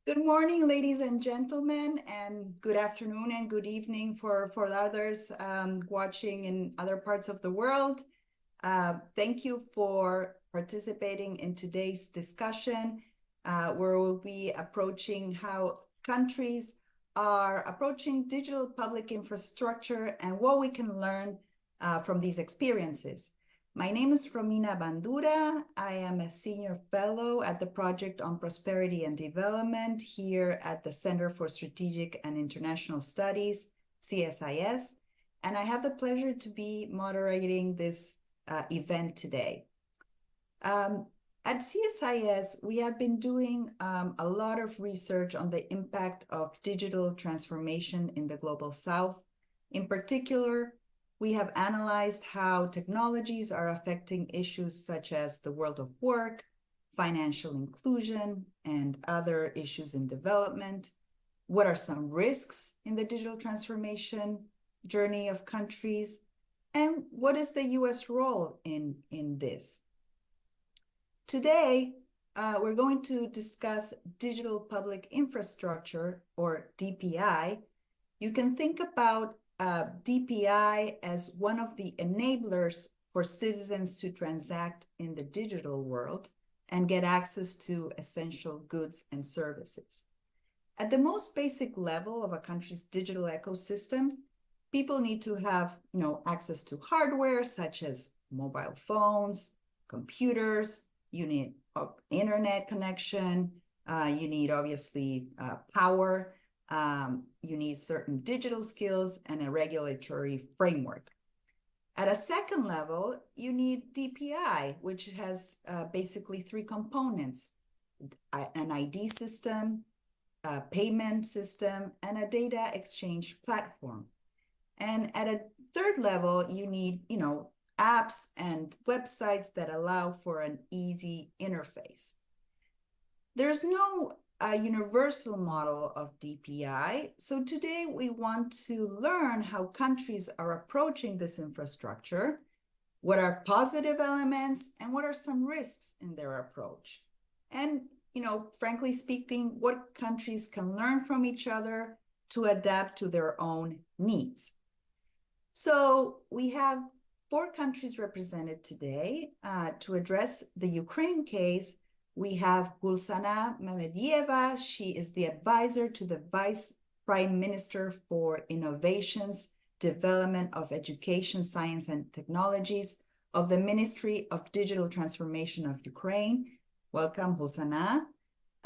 Good morning, ladies and gentlemen, and good afternoon and good evening for others watching in other parts of the world. Thank you for participating in today's discussion, where we'll be approaching how countries are approaching digital public infrastructure and what we can learn from these experiences. My name is Romina Bandura. I am a senior fellow at the Project on Prosperity and Development here at the Center for Strategic and International Studies, CSIS, and I have the pleasure to be moderating this event today. At CSIS, we have been doing a lot of research on the impact of digital transformation in the Global South. In particular, we have analyzed how technologies are affecting issues such as the world of work, financial inclusion, and other issues in development. What are some risks in the digital transformation journey of countries? And what is the US role in this? Today, we're going to discuss digital public infrastructure, or DPI. You can think about DPI as one of the enablers for citizens to transact in the digital world and get access to essential goods and services. At the most basic level of a country's digital ecosystem, people need to have access to hardware such as mobile phones, computers. You need internet connection. You need, obviously, power. You need certain digital skills and a regulatory framework. At a second level, you need DPI, which has basically three components: an ID system, a payment system, and a data exchange platform. And at a third level, you need, apps and websites that allow for an easy interface. There's no universal model of DPI. So today we want to learn how countries are approaching this infrastructure, what are positive elements, and what are some risks in their approach. And, frankly speaking, what countries can learn from each other to adapt to their own needs. So we have 4 countries represented today. To address the Ukraine case, we have Gulsana Mamedieva. She is the advisor to the Vice Prime Minister for Innovations, Development of Education, Science and Technologies of the Ministry of Digital Transformation of Ukraine. Welcome, Gulsana.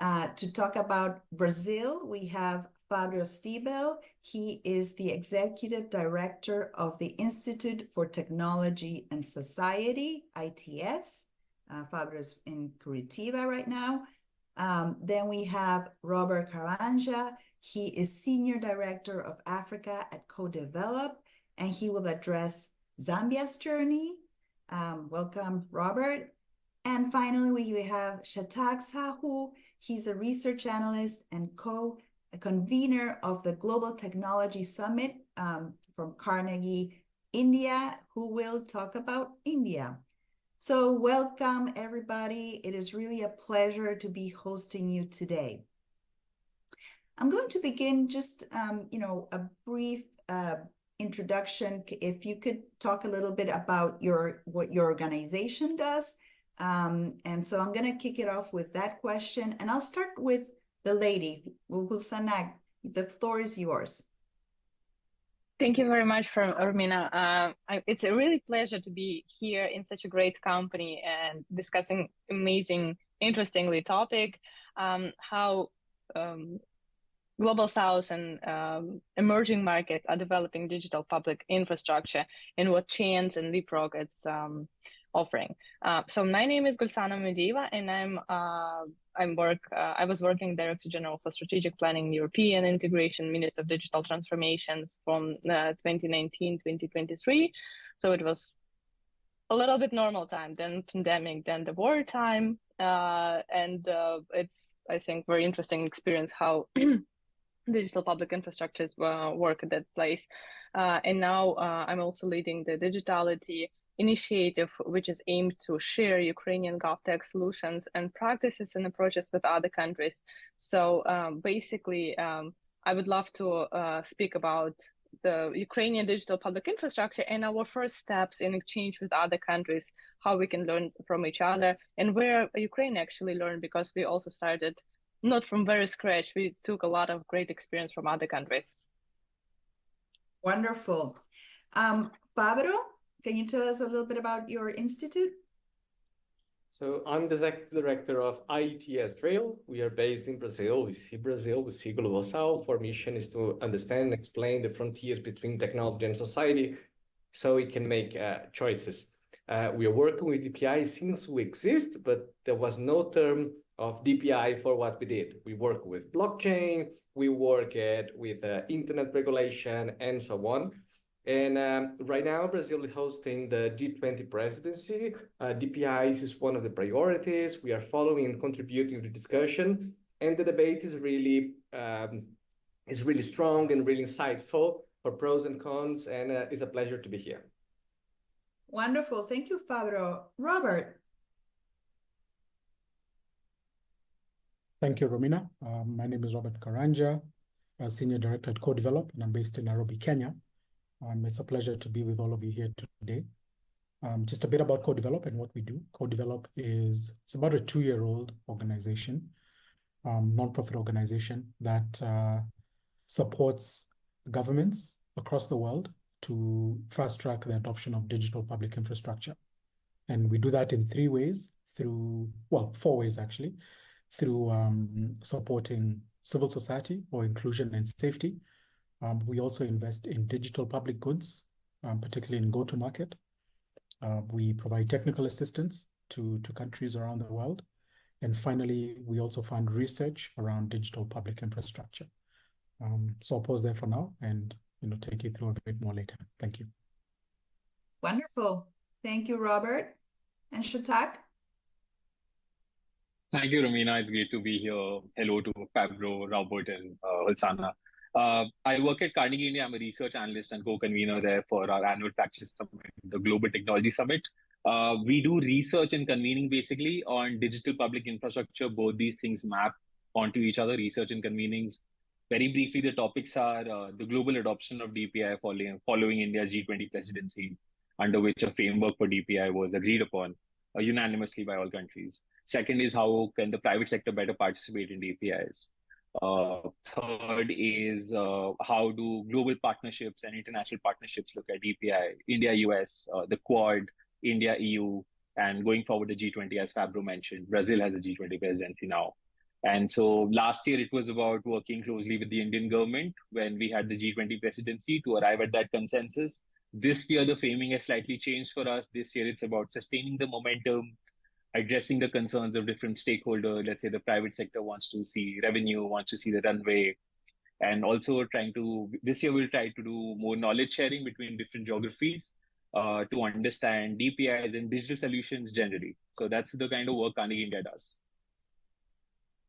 To talk about Brazil, we have Fabio Stibel. He is the Executive Director of the Institute for Technology and Society, ITS. Fabio is in Curitiba right now. Then we have Robert Caranja. He is Senior Director of Africa at Co-Develop, and he will address Zambia's journey. Welcome, Robert. And finally, we have Shatak Sahu. He's a research analyst and co-convener of the Global Technology Summit from Carnegie, India, who will talk about India. So welcome, everybody. It is really a pleasure to be hosting you today. I'm going to begin just, a brief introduction. If you could talk a little bit about what your organization does. And so I'm going to kick it off with that question. And I'll start with the lady, Gulsana. The floor is yours. Thank you very much, Romina. It's a really pleasure to be here in such a great company and discussing amazing, interestingly topic, how Global South and emerging markets are developing digital public infrastructure and what chance and leapfrog it's offering. So my name is Gulsana Medieva, and I was working Director General for Strategic Planning, European Integration, Minister of Digital Transformations from 2019-2023. So it was a little bit normal time, then pandemic, then the war time, and it's, I think, very interesting experience how digital public infrastructures work at that place. And now I'm also leading the digitality initiative which is aimed to share Ukrainian GovTech solutions and practices and approaches with other countries. So basically, I would love to speak about the Ukrainian digital public infrastructure and our first steps in exchange with other countries, how we can learn from each other, and where Ukraine actually learned, because we also started not from very scratch. We took a lot of great experience from other countries. Wonderful. Pablo, can you tell us a little bit about your institute? So I'm the director of IETS Trail. We are based in Brazil. We see Global South. Our mission is to understand and explain the frontiers between technology and society so we can make choices. We are working with DPI since we exist, but there was no term of DPI for what we did. We work with blockchain, we work with internet regulation, and so on. And right now, Brazil is hosting the G20 presidency. DPIs is one of the priorities. We are following and contributing to the discussion. And the debate is really strong and really insightful for pros and cons. And it's a pleasure to be here. Wonderful. Thank you, Fabio. Robert. Thank you, Romina. My name is Robert Karanja, Senior Director at Co-Develop, and I'm based in Nairobi, Kenya. It's a pleasure to be with all of you here today. Just a bit about Co-Develop and what we do. Co-Develop it's about a 2-year-old organization, nonprofit organization that supports governments across the world to fast track the adoption of digital public infrastructure. And we do that in 3 ways, 4 ways actually, through supporting civil society or inclusion and safety. We also invest in digital public goods, particularly in go-to-market. We provide technical assistance to countries around the world. And finally, we also fund research around digital public infrastructure. So I'll pause there for now and take you through a bit more later. Thank you. Wonderful. Thank you, Robert. And Shatak? Thank you, Romina. It's great to be here. Hello to Pablo, Robert, and Hulsana. I work at Carnegie India. I'm a research analyst and co-convener there for our annual Practice Summit, the Global Technology Summit. We do research and convening basically on digital public infrastructure. Both these things map onto each other, research and convenings. Very briefly, the topics are the global adoption of DPI following India's G20 presidency, under which a framework for DPI was agreed upon unanimously by all countries. Second is how can the private sector better participate in DPIs. Third is how do global partnerships and international partnerships look at DPI, India, US, the Quad, India, EU, and going forward the G20, as Fabio mentioned. Brazil has a G20 presidency now. And so last year it was about working closely with the Indian government when we had the G20 presidency to arrive at that consensus. This year, the framing has slightly changed for us. This year, it's about sustaining the momentum, addressing the concerns of different stakeholders. Let's say the private sector wants to see revenue, wants to see the runway, and also this year we'll try to do more knowledge sharing between different geographies to understand DPIs and digital solutions generally. So that's the kind of work Carnegie India does.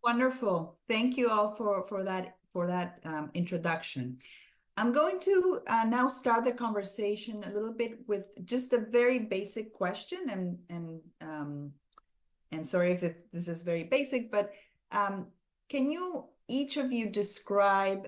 Wonderful. Thank you all for that introduction. I'm going to now start the conversation a little bit with just a very basic question, and sorry if this is very basic, but can you each of you describe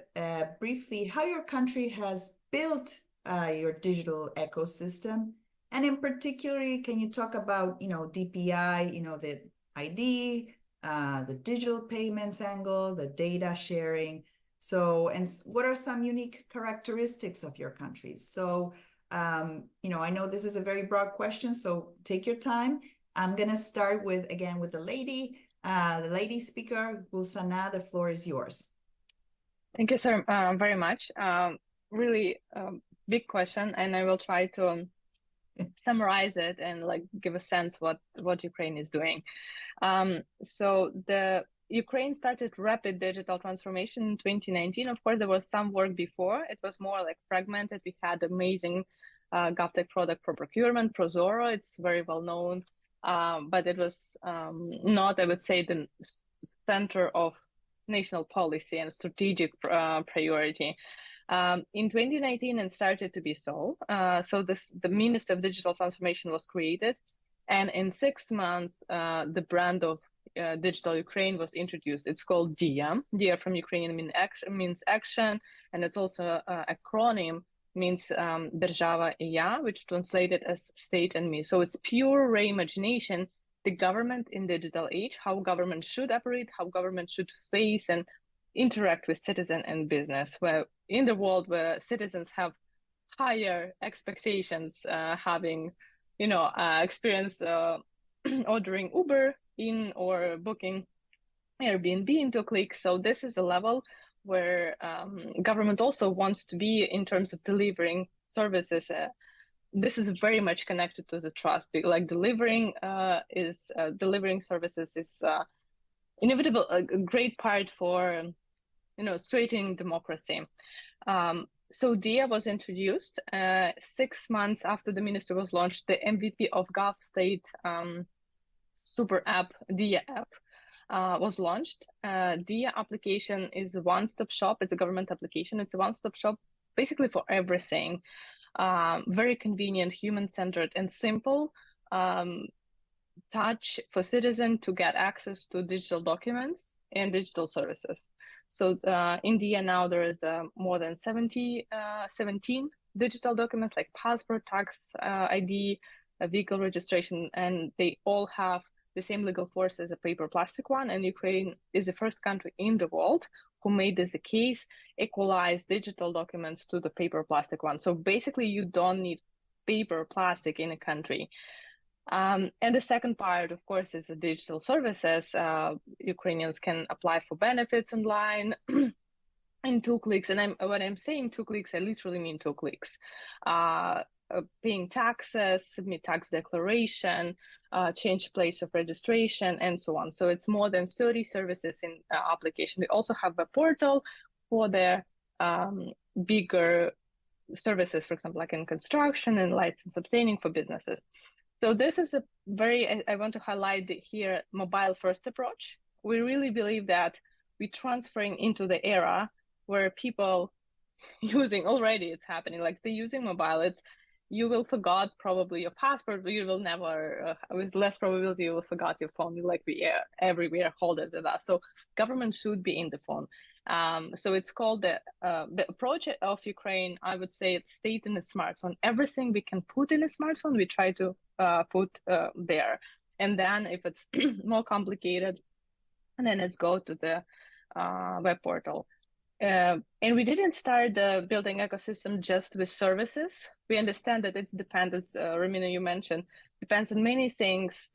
briefly how your country has built your digital ecosystem, and in particular, can you talk about DPI, the ID, the digital payments angle, the data sharing? So, and what are some unique characteristics of your countries? So, I know this is a very broad question, so take your time. I'm going to start with the lady speaker, Hulsana. The floor is yours. Thank you, sir, very much. Really big question, and I will try to summarize it and give a sense what Ukraine is doing. So the Ukraine started rapid digital transformation in 2019. Of course, there was some work before. It was more fragmented. We had amazing GovTech product for procurement, Prozoro. It's very well known, but it was not, I would say, the center of national policy and strategic priority. In 2019, it started to be so. The Ministry of Digital Transformation was created, and in 6 months, the brand of Digital Ukraine was introduced. It's called DIA. DIA from Ukrainian means action, and it's also an acronym, means Держава і я, which translated as state and me. So it's pure reimagination, the government in digital age, how government should operate, how government should face and interact with citizen and business, where in the world where citizens have higher expectations, having, experience ordering Uber in or booking Airbnb in 2 clicks. So this is a level where government also wants to be in terms of delivering services. This is very much connected to the trust. Like delivering services is inevitable, a great part for strengthening democracy. So DIA was introduced 6 months after the ministry was launched. The MVP of Gov State super app, DIA app, was launched. DIA application is a one-stop shop. It's a government application. It's a one-stop shop basically for everything. Very convenient, human-centered, and simple touch for citizens to get access to digital documents and digital services. So in DIA now there is more than 17 digital documents like passport, tax ID, vehicle registration, and they all have the same legal force as a paper plastic one. And Ukraine is the first country in the world who made this a case, equalize digital documents to the paper plastic one. So basically you don't need paper plastic in a country. And the second part, of course, is the digital services. Ukrainians can apply for benefits online in 2 clicks. And when I'm saying 2 clicks, I literally mean 2 clicks. Paying taxes, submit tax declaration, change place of registration, and so on. So it's more than 30 services in application. We also have a portal for the bigger services, for example, like in construction and license obtaining for businesses. So this is a I want to highlight here, mobile first approach. We really believe that we're transferring into the era where people using, already it's happening, like they're using mobile. You will forget probably your passport, but you will never, with less probability, you will forget your phone. We everywhere hold it with us. So government should be in the phone. So it's called the approach of Ukraine. I would say it's state in a smartphone. Everything we can put in a smartphone, we try to put there. And then if it's more complicated, and then let's go to the web portal. And we didn't start the building ecosystem just with services. We understand that it depends, as Romina, you mentioned, depends on many things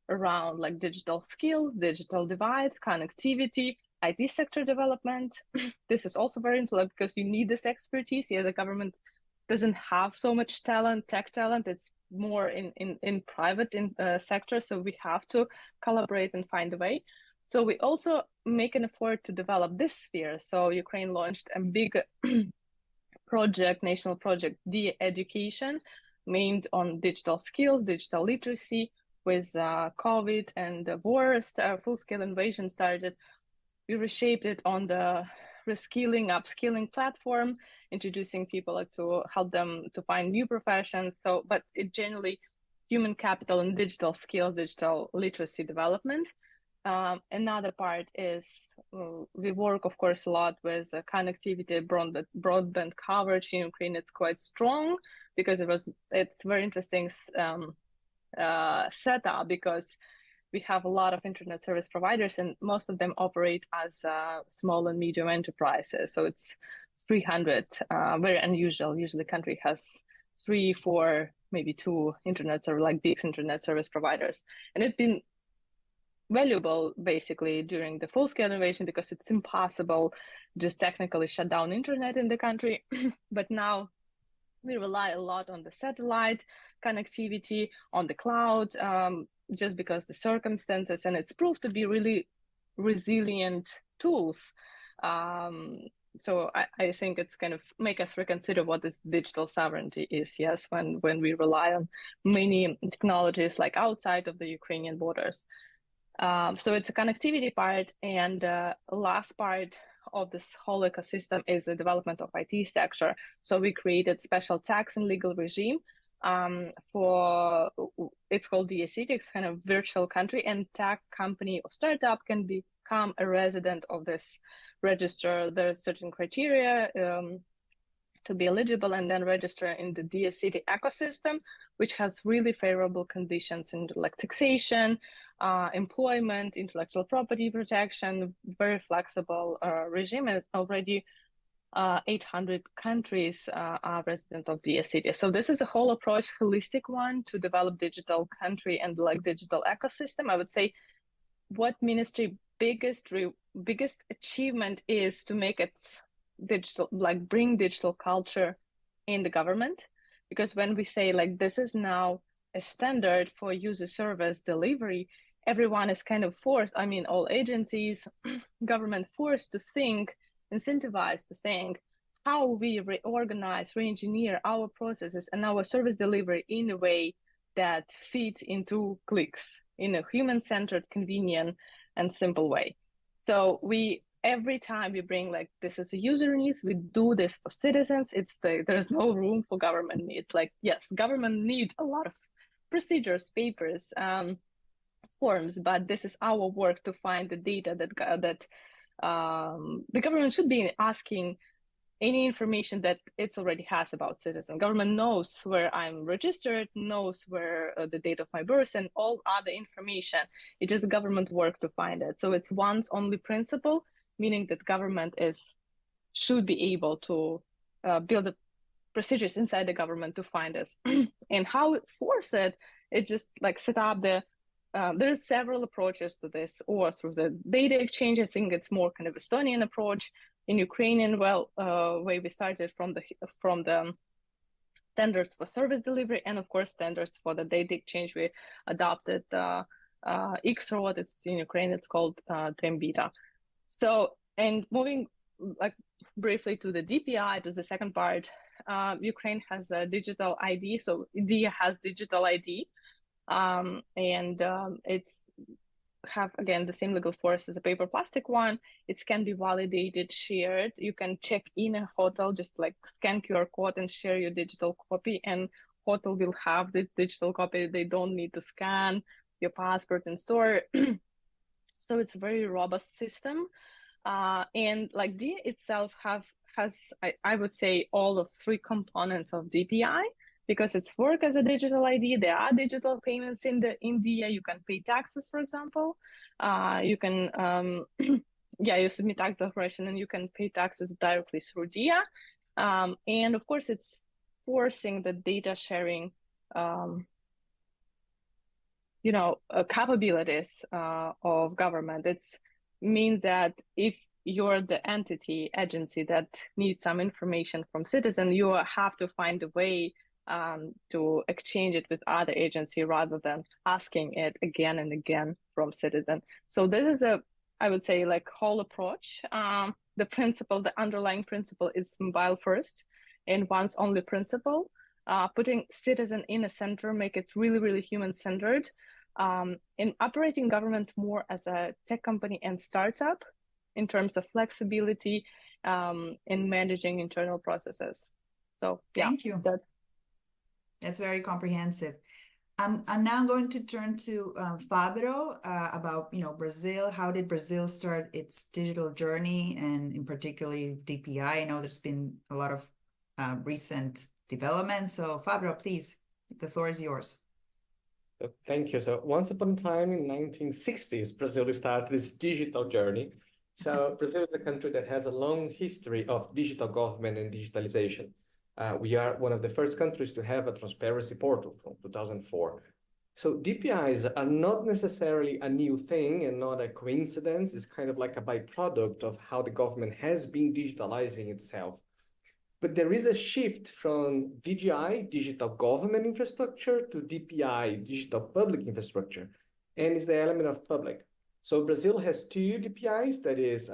around like digital skills, digital divide, connectivity, IT sector development. This is also very important because you need this expertise. Yeah, the government doesn't have so much talent, tech talent. It's more in private sector. So we have to collaborate and find a way. So we also make an effort to develop this sphere. So Ukraine launched a big project, national project, DIA Education, aimed on digital skills, digital literacy. With COVID and the war, full-scale invasion started, we reshaped it on the reskilling, upskilling platform, introducing people to help them to find new professions. So, but it generally human capital and digital skills, digital literacy development. Another part is we work, of course, a lot with connectivity, broadband coverage in Ukraine. It's quite strong because it's very interesting setup because we have a lot of internet service providers and most of them operate as small and medium enterprises. So it's 300, very unusual. Usually the country has 3, 4, maybe 2 big internet service providers. And it's been valuable basically during the full-scale invasion because it's impossible just technically shut down internet in the country. But now we rely a lot on the satellite connectivity, on the cloud, just because the circumstances, and it's proved to be really resilient tools. So I think it's kind of make us reconsider what this digital sovereignty is, yes, when we rely on many technologies like outside of the Ukrainian borders. So it's a connectivity part, and last part of this whole ecosystem is the development of IT sector. So we created special tax and legal regime for, it's called DSCT, it's kind of virtual country, and tech company or startup can become a resident of this register. There's certain criteria to be eligible, and then register in the DSCT ecosystem, which has really favorable conditions in like taxation, employment, intellectual property protection, very flexible regime, and already 800 countries are resident of DSCT. So this is a whole approach, holistic one, to develop digital country and like digital ecosystem. I would say what ministry biggest achievement is to make it digital, like bring digital culture in the government, because when we say like this is now a standard for user service delivery, everyone is kind of forced, I mean all agencies, government forced to think, incentivized to think how we reorganize, re-engineer our processes and our service delivery in a way that fit into clicks in a human-centered, convenient and simple way. So every time we bring like this is a user needs, we do this for citizens. There's no room for government needs. Like yes, government needs a lot of procedures, papers, forms, but this is our work to find the data that the government should be asking any information that it already has about citizen. Government knows where I'm registered, knows where the date of my birth and all other information. It is government work to find it. So it's once only principle, meaning that government should be able to build the procedures inside the government to find this. And how it force it just like set up there's several approaches to this, or through the data exchange. I think it's more kind of Estonian approach. In Ukrainian way, we started from the standards for service delivery, and of course standards for the data exchange. We adopted X-Road. It's in Ukraine. It's called Trembita. So, and moving like briefly to the DPI, to the second part, Ukraine has a digital ID. So India has digital ID, and it's have again the same legal force as a paper plastic one. It can be validated, shared. You can check in a hotel, just like scan QR code and share your digital copy, and hotel will have the digital copy. They don't need to scan your passport and store. So it's a very robust system. And like DIA itself has I would say all of three components of DPI, because it's work as a digital ID. There are digital payments in India. You can pay taxes, for example. You can, you submit tax declaration and you can pay taxes directly through DIA. And of course, it's forcing the data sharing, capabilities of government. It's means that if you're the agency that needs some information from citizen, you have to find a way to exchange it with other agency rather than asking it again and again from citizen. So this is I would say like whole approach. The principle, the underlying principle is mobile first and once only principle, putting citizen in the center, make it really, really human centered, in operating government more as a tech company and startup in terms of flexibility in managing internal processes. So yeah, thank you. That's very comprehensive. I'm now going to turn to Fabro about Brazil. How did Brazil start its digital journey, and in particularly DPI? I know there's been a lot of recent developments. So Fabro, please, the floor is yours. Thank you. So once upon a time in 1960s, Brazil started its digital journey. So Brazil is a country that has a long history of digital government and digitalization. We are one of the first countries to have a transparency portal from 2004. So DPIs are not necessarily a new thing and not a coincidence. It's kind of like a byproduct of how the government has been digitalizing itself. But there is a shift from DGI, digital government infrastructure, to DPI, digital public infrastructure, and it's the element of public. So Brazil has two DPIs that is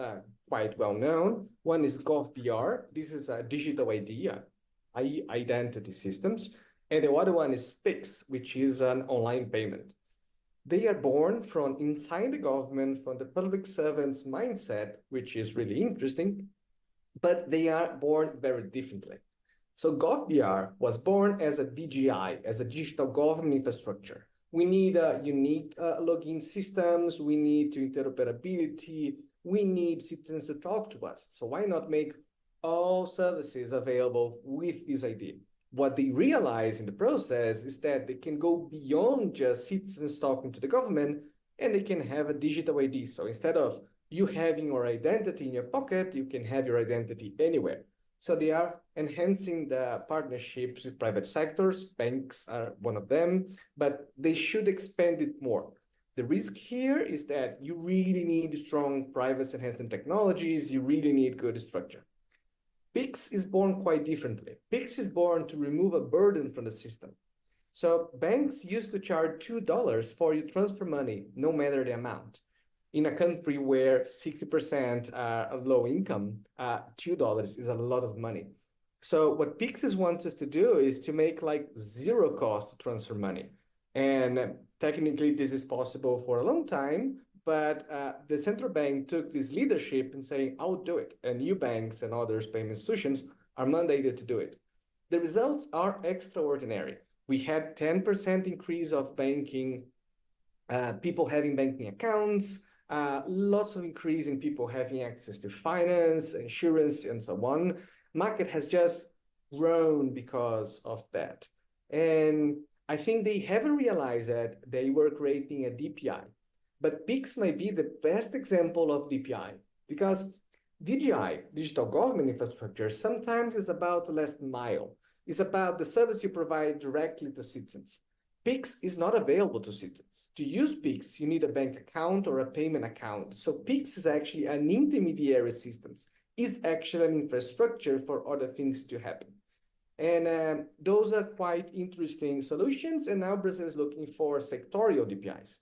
quite well known. One is GovBR. This is a digital ID, identity systems. And the other one is Pix, which is an online payment. They are born from inside the government, from the public servant's mindset, which is really interesting, but they are born very differently. So GovBR was born as a DGI, as a digital government infrastructure. We need unique login systems. We need interoperability. We need citizens to talk to us. So why not make all services available with this idea? What they realize in the process is that they can go beyond just citizens talking to the government, and they can have a digital ID. So instead of you having your identity in your pocket, you can have your identity anywhere. So they are enhancing the partnerships with private sectors. Banks are one of them, but they should expand it more. The risk here is that you really need strong privacy enhancing technologies. You really need good structure. Pix is born quite differently. Pix is born to remove a burden from the system. So banks used to charge $2 for you transfer money, no matter the amount. In a country where 60% are low income, $2 is a lot of money. So what Pixis wants us to do is to make like zero cost to transfer money. And technically this is possible for a long time, but the central bank took this leadership and saying, I'll do it. And new banks and others payment institutions are mandated to do it. The results are extraordinary. We had 10% increase of banking, people having banking accounts, lots of increase in people having access to finance, insurance, and so on. Market has just grown because of that. And I think they haven't realized that they were creating a DPI. But Pix might be the best example of DPI, because DGI, digital government infrastructure, sometimes is about the last mile. It's about the service you provide directly to citizens. Pix is not available to citizens. To use Pix, you need a bank account or a payment account. So Pix is actually an intermediary system. It's actually an infrastructure for other things to happen. And those are quite interesting solutions. And now Brazil is looking for sectorial DPIs.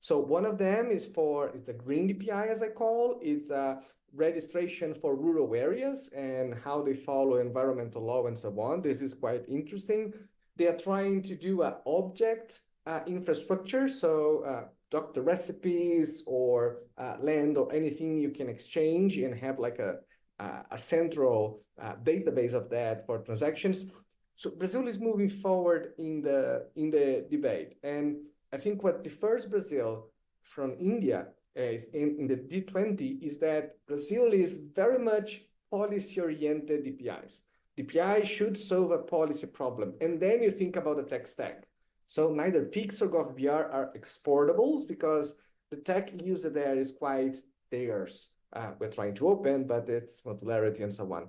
So one of them is it's a green DPI, as I call. It's a registration for rural areas and how they follow environmental law and so on. This is quite interesting. They are trying to do an object infrastructure, so doctor recipes or land or anything you can exchange and have like a central database of that for transactions. So Brazil is moving forward in the debate, and I think what differs Brazil from India is in the G20 is that Brazil is very much policy-oriented DPIs. DPI should solve a policy problem, and then you think about the tech stack. So neither Pix or GovBR are exportables because the tech user there is quite theirs. We're trying to open, but it's modularity and so on.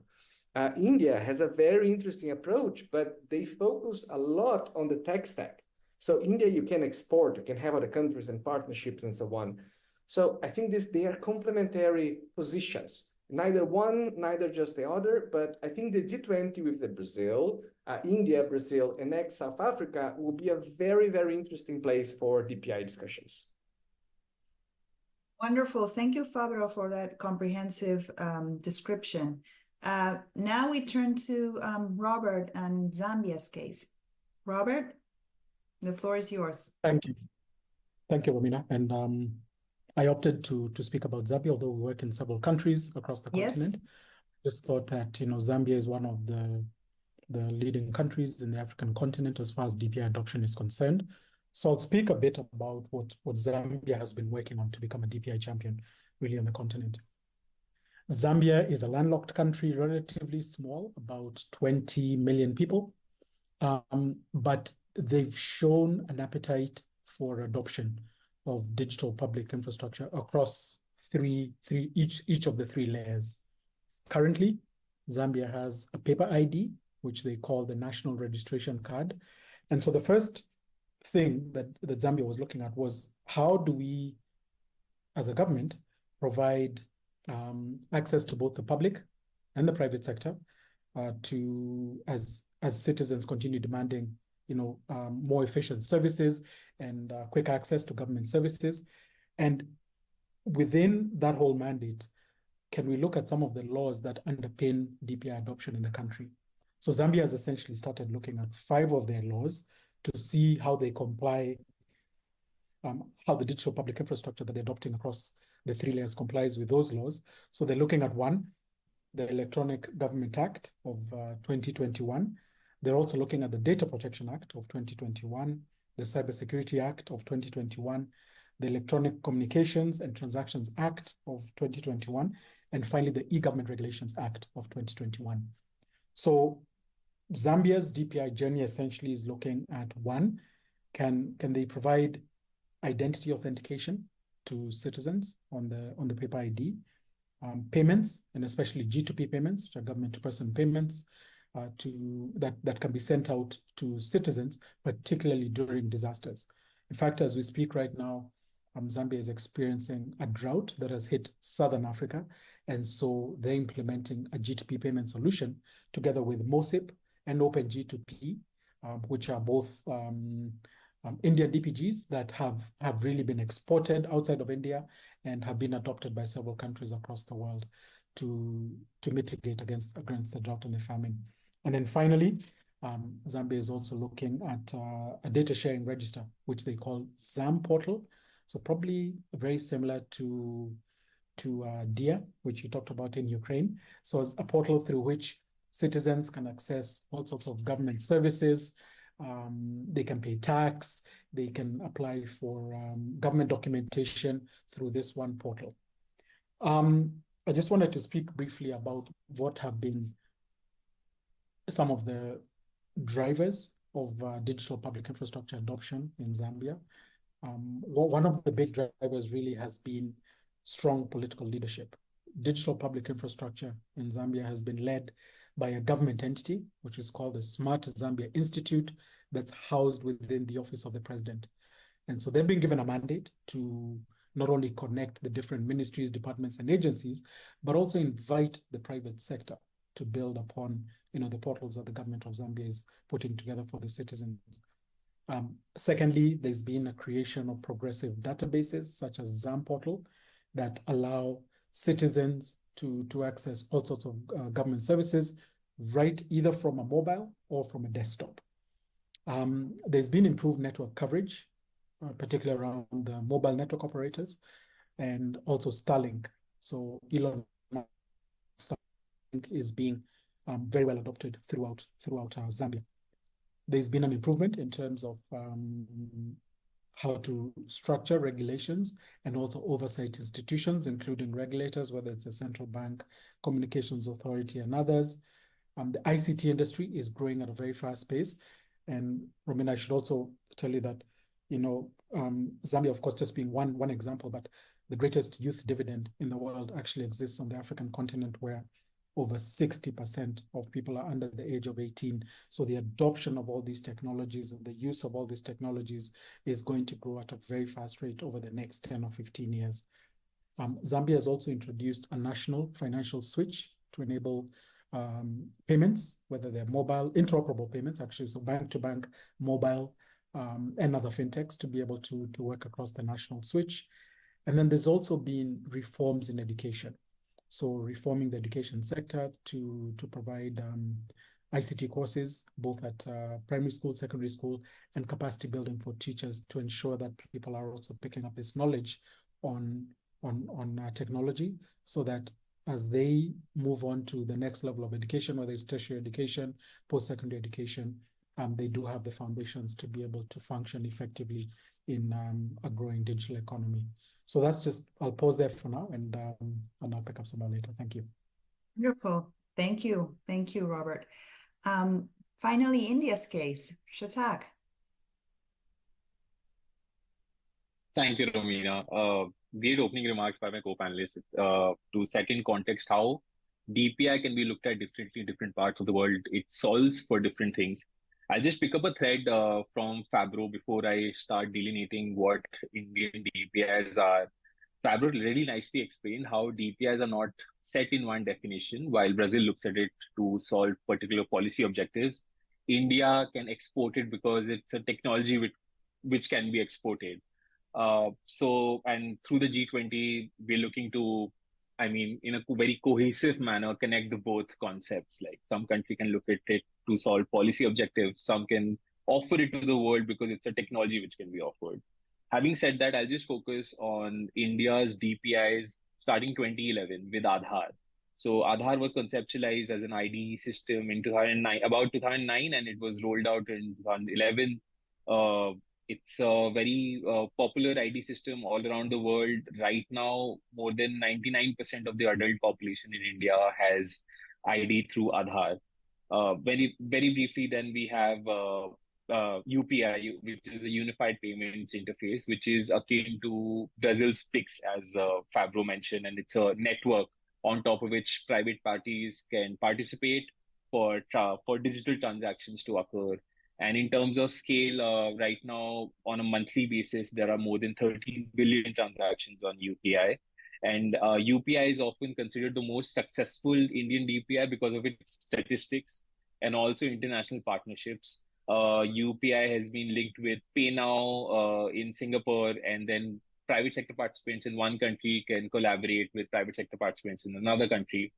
India has a very interesting approach, but they focus a lot on the tech stack. So India, you can export, you can have other countries and partnerships and so on. So I think they are complementary positions. Neither one, neither just the other, but I think the G20 with the Brazil, India, Brazil, and next South Africa will be a very, very interesting place for DPI discussions. Wonderful. Thank you, Fabio, for that comprehensive description. Now we turn to Robert and Zambia's case. Robert, the floor is yours. Thank you. Thank you, Romina. And I opted to speak about Zambia, although we work in several countries across the continent. Just thought that, Zambia is one of the leading countries in the African continent as far as DPI adoption is concerned. So I'll speak a bit about what Zambia has been working on to become a DPI champion really on the continent. Zambia is a landlocked country, relatively small, about 20 million people, but they've shown an appetite for adoption of digital public infrastructure across each of the three layers. Currently, Zambia has a paper ID, which they call the National Registration Card. And so the first thing that Zambia was looking at was, how do we, as a government, provide access to both the public and the private sector as citizens continue demanding more efficient services and quick access to government services. And within that whole mandate, can we look at some of the laws that underpin DPI adoption in the country? So Zambia has essentially started looking at 5 of their laws to see how they comply how the digital public infrastructure that they're adopting across the 3 layers complies with those laws. So they're looking at one, the Electronic Government Act of 2021. They're also looking at the Data Protection Act of 2021, the Cybersecurity Act of 2021, the Electronic Communications and Transactions Act of 2021, and finally the E-Government Regulations Act of 2021. So Zambia's DPI journey essentially is looking at one, can they provide identity authentication to citizens on the paper ID, payments, and especially G2P payments, which are government-to-person payments, that can be sent out to citizens, particularly during disasters. In fact, as we speak right now, Zambia is experiencing a drought that has hit Southern Africa, and so they're implementing a G2P payment solution together with MOSIP and Open G2P, which are both Indian DPGs that have really been exported outside of India and have been adopted by several countries across the world to mitigate against the drought and the famine. And then finally, Zambia is also looking at a data sharing register, which they call ZAM portal. So probably very similar to DIA, which you talked about in Ukraine. So it's a portal through which citizens can access all sorts of government services. They can pay tax. They can apply for government documentation through this one portal. I just wanted to speak briefly about what have been some of the drivers of digital public infrastructure adoption in Zambia. One of the big drivers really has been strong political leadership. Digital public infrastructure in Zambia has been led by a government entity, which is called the Smart Zambia Institute, that's housed within the Office of the President. And so they've been given a mandate to not only connect the different ministries, departments, and agencies, but also invite the private sector to build upon, the portals that the government of Zambia is putting together for the citizens. Secondly, there's been a creation of progressive databases such as ZAM portal that allow citizens to access all sorts of government services, right, either from a mobile or from a desktop. There's been improved network coverage, particularly around the mobile network operators, and also Starlink. So Elon Starlink is being very well adopted throughout Zambia. There's been an improvement in terms of how to structure regulations and also oversight institutions, including regulators, whether it's a central bank, communications authority, and others. The ICT industry is growing at a very fast pace. And Romina, I should also tell you that, Zambia, of course, just being one example, but the greatest youth dividend in the world actually exists on the African continent, where over 60% of people are under the age of 18. So the adoption of all these technologies and the use of all these technologies is going to grow at a very fast rate over the next 10 or 15 years. Zambia has also introduced a national financial switch to enable payments, whether they're mobile, interoperable payments, actually, so bank-to-bank, mobile, and other fintechs to be able to work across the national switch. And then there's also been reforms in education. So reforming the education sector to provide ICT courses, both at primary school, secondary school, and capacity building for teachers to ensure that people are also picking up this knowledge on technology, so that as they move on to the next level of education, whether it's tertiary education, post-secondary education, they do have the foundations to be able to function effectively in a growing digital economy. So that's just, I'll pause there for now, and I'll pick up some more later. Thank you. Wonderful. Thank you. Thank you, Robert. Finally, India's case, Shatak. Thank you, Romina. Great opening remarks by my co-panelists to set in context how DPI can be looked at differently in different parts of the world. It solves for different things. I'll just pick up a thread from Fabro before I start delineating what Indian DPIs are. Fabro really nicely explained how DPIs are not set in one definition. While Brazil looks at it to solve particular policy objectives, India can export it because it's a technology which can be exported. And through the G20, we're looking to, in a very cohesive manner, connect the both concepts. Like some country can look at it to solve policy objectives. Some can offer it to the world because it's a technology which can be offered. Having said that, I'll just focus on India's DPIs starting 2011 with Aadhaar. So Aadhaar was conceptualized as an ID system in 2009, about 2009, and it was rolled out in 2011. Uh, it's a very popular ID system all around the world. Right now, more than 99% of the adult population in India has ID through Aadhaar. Very briefly, then we have UPI, which is a Unified Payments Interface, which is akin to Brazil's PIX, as Fabro mentioned, and it's a network on top of which private parties can participate for digital transactions to occur. And in terms of scale, right now, on a monthly basis, there are more than 13 billion transactions on UPI. And UPI is often considered the most successful Indian DPI because of its statistics and also international partnerships. UPI has been linked with PayNow in Singapore, and then private sector participants in one country can collaborate with private sector participants in another country.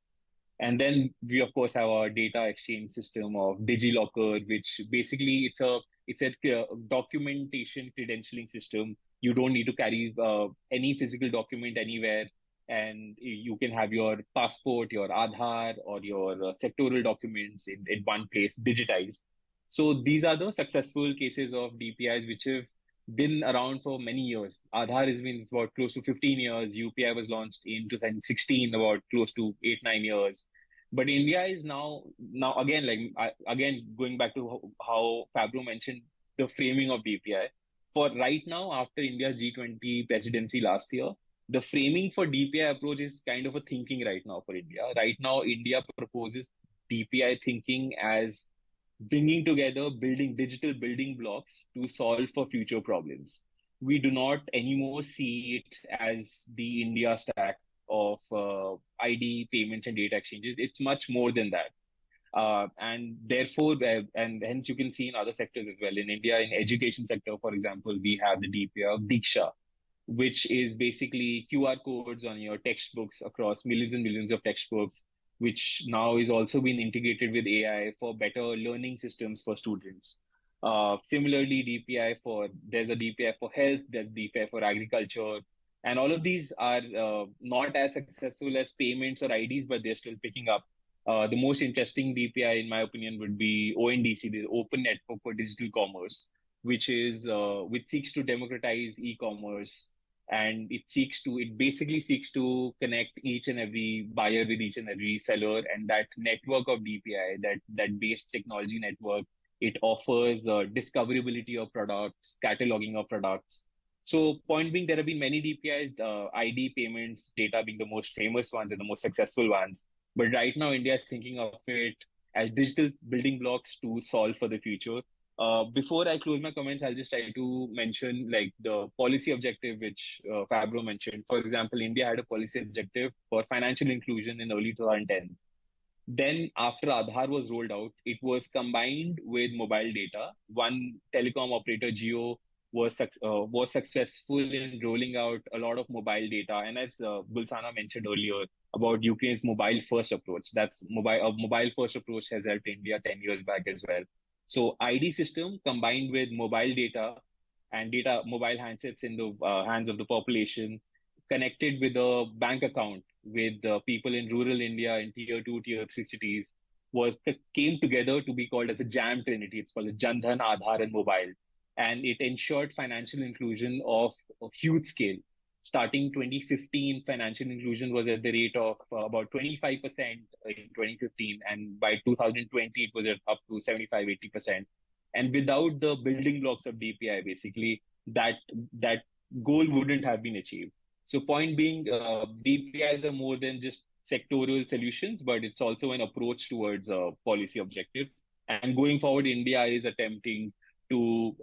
And then we of course have our data exchange system of DigiLocker, which basically it's a documentation credentialing system. You don't need to carry any physical document anywhere, and you can have your passport, your Aadhaar, or your sectoral documents in one place digitized. So these are the successful cases of DPIs which have been around for many years. Aadhaar has been about close to 15 years. UPI was launched in 2016, about close to 8-9 years. But India is now again, again going back to how Fabio mentioned the framing of DPI. For right now, after India's G20 presidency last year, the framing for DPI approach is kind of a thinking right now for India. Right now, India proposes DPI thinking as bringing together digital building blocks to solve for future problems. We do not anymore see it as the India stack of ID payments and data exchanges. It's much more than that. And therefore, and hence you can see in other sectors as well. In India, in education sector, for example, we have the DPI of Diksha, which is basically QR codes on your textbooks across millions and millions of textbooks, which now is also being integrated with AI for better learning systems for students. Similarly, there's a DPI for health, there's DPI for agriculture, and all of these are not as successful as payments or IDs, but they're still picking up. The most interesting DPI, in my opinion, would be ONDC, the Open Network for Digital Commerce, which seeks to democratize e-commerce, and it basically seeks to connect each and every buyer with each and every seller, and that network of DPI, that base technology network, it offers discoverability of products, cataloging of products. So point being, there have been many DPIs, ID payments, data being the most famous ones and the most successful ones. But right now, India is thinking of it as digital building blocks to solve for the future. Before I close my comments, I'll just try to mention like the policy objective, which Fabro mentioned. For example, India had a policy objective for financial inclusion in early 2010. Then after Aadhaar was rolled out, it was combined with mobile data. One telecom operator, Jio, was successful in rolling out a lot of mobile data. And as Gulsana mentioned earlier about Ukraine's mobile first approach, a mobile first approach has helped India 10 years back as well. So ID system combined with mobile data and mobile handsets in the hands of the population, connected with a bank account with people in rural India in tier 2, tier 3 cities, came together to be called as a JAM Trinity. It's called a Jan Dhan, Aadhaar, and Mobile. And it ensured financial inclusion of huge scale. Starting 2015, financial inclusion was at the rate of about 25% in 2015. And by 2020, it was up to 75-80%. And without the building blocks of DPI, basically, that goal wouldn't have been achieved. So point being, DPIs are more than just sectoral solutions, but it's also an approach towards policy objectives. And going forward, India is attempting to